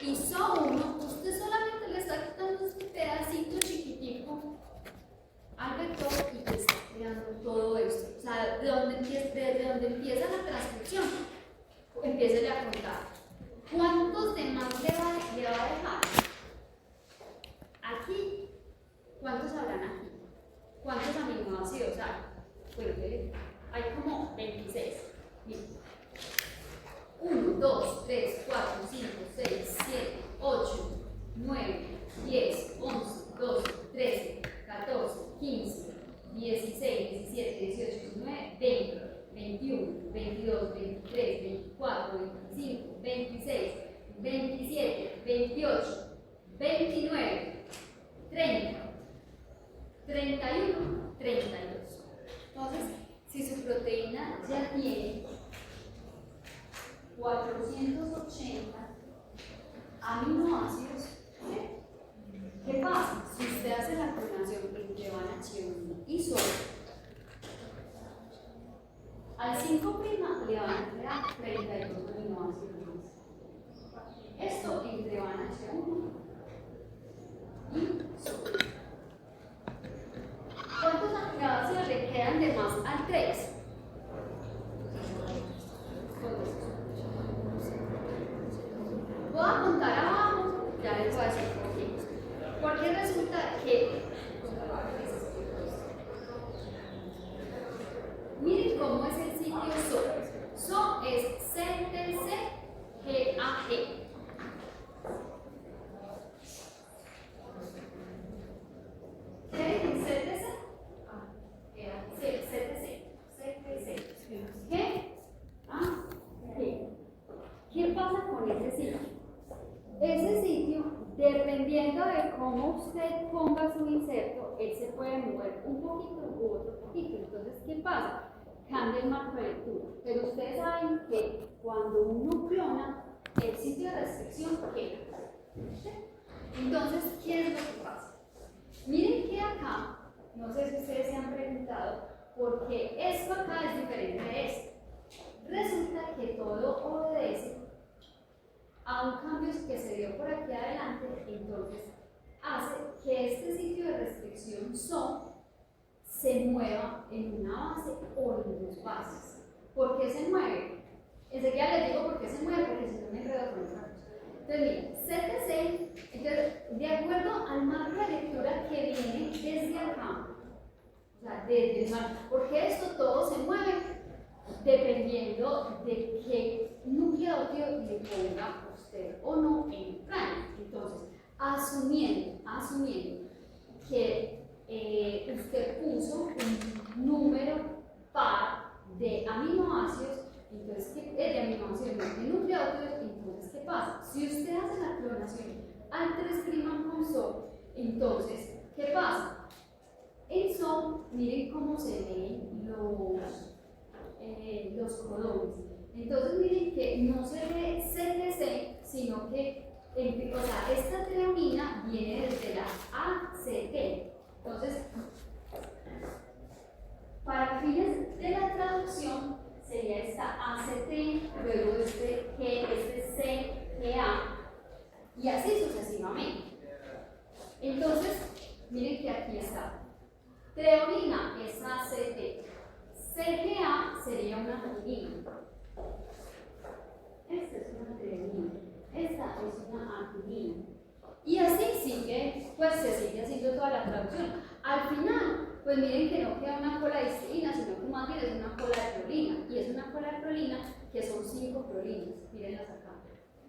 y SO1, usted solamente le está quitando este pedacito chiquitico al vector y te está creando todo esto. O sea, desde donde empieza la transcripción, empiece a contar. ¿Cuántos demás le va a dejar? Aquí, ¿cuántos habrán aquí? ¿Cuántos aminoácidos hay? Bueno, hay como 26. 1, 2, 3, 4, 5, 6, 7, 8, 9, 10, 11, 12, 13, 14, 15, 16, 17, 18, 19, 20, 21, 22, 23, 24, 25, 26, 27, 28, 29, 30, 31, 32. Entonces, si su proteína ya tiene 480 aminoácidos, ¿qué pasa? Si usted hace la clonación entre Van H1 y SO, al 5' le van a crear 32 aminoácidos más. Esto entre Van H1 y SO. ¿Cuántos aminoácidos le quedan de más al 3? Voy a contar abajo, ya les voy a decir por qué. Porque resulta que, miren cómo es el sitio SO. SO es CTC-GAG. ¿Qué es CTC? ¿Qué pasa con ese sitio? Ese sitio, dependiendo de cómo usted ponga su inserto, él se puede mover un poquito u otro poquito. Entonces, ¿qué pasa? Cambia el marco de lectura. Pero ustedes saben que cuando uno clona, el sitio de restricción queda. Entonces, ¿qué es lo que pasa? Miren que acá, no sé si ustedes se han preguntado, por qué esto acá es diferente de esto. Resulta que todo obedece a un cambio que se dio por aquí adelante, entonces hace que este sitio de restricción SO se mueva en una base o en dos bases. ¿Por qué se mueve? Enseguida les digo por qué se mueve, porque si no me enredo con otra cosa. Entonces, miren, CTC, entonces, de acuerdo al marco de lectura que viene desde acá, o sea, desde el marco, porque esto todo se mueve dependiendo de qué nucleótido le ponga usted o no en el primer. Entonces, asumiendo que usted puso un núm' par de aminoácidos, entonces, de aminoácidos, no de nucleótidos, entonces, ¿qué pasa? Si usted hace la clonación al 3' con SO, entonces, ¿qué pasa? En SO, miren cómo se ven los codones. Entonces, miren que no se ve CTC, sino que esta treonina viene desde la ACT. Entonces, para fines de la traducción, sería esta ACT, luego este G, este C, GA, y así sucesivamente. Entonces, miren que aquí está. Treonina es ACT. CGA sería una arginina. Esta es una treonina. Esta es una arginina. Y así sigue, pues se sigue haciendo toda la traducción. Al final, pues miren que no queda una cola de histidina, sino que más bien es una cola de prolina. Y es una cola de prolina que son 5 prolinas. Mírenlas acá.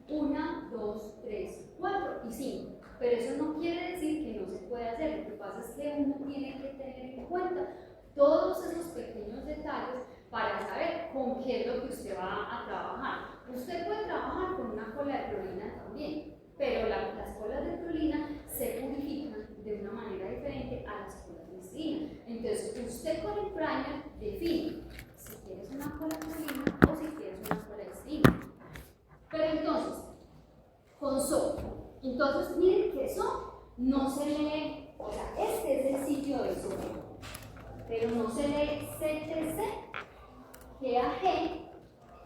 1, 2, 3, 4 y 5. Pero eso no quiere decir que no se puede hacer. Lo que pasa es que uno tiene que tener en cuenta todos esos pequeños detalles para saber con qué es lo que usted va a trabajar. Usted puede trabajar con una cola de prolina también, pero las colas de prolina se purifican de una manera diferente a las colas de histidina. Entonces, usted con el primer define si quieres una cola de prolina o si quieres una cola de histidina. Pero entonces, con SO, entonces miren que SO no se lee, o sea, este es el sitio de SO. pero no se lee CTC, GAG,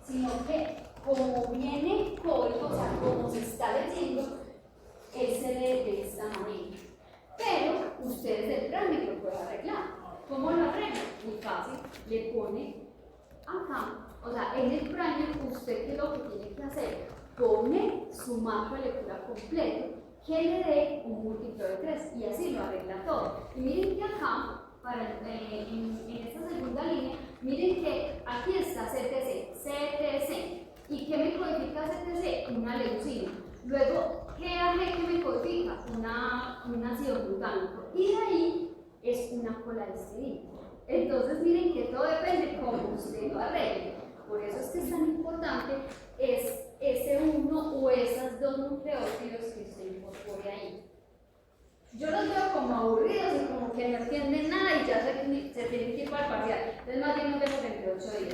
sino que como viene código, o sea, como se está leyendo, él se lee de esta manera. Pero ustedes del trámite lo pueden arreglar. ¿Cómo lo arreglan? Muy fácil, le pone acá, o sea, en el primer, usted qué es lo que tiene que hacer, pone su marco de lectura completo que le dé un múltiplo de 3 y así lo arregla todo. Y miren que acá, en esta segunda línea, miren que aquí está CTC. ¿Y qué me codifica CTC? Una leucina. Luego, GAG que me codifica un ácido glutámico. Y de ahí es una colaisterina. Entonces, miren que todo depende de cómo usted lo arregle. Por eso es que es tan importante ese uno o esas dos nucleótidos que usted incorpore ahí. Yo los veo como aburridos y como que no entienden nada y ya se tienen que ir para el parcial. Entonces, más bien nos vemos dentro de 8 días.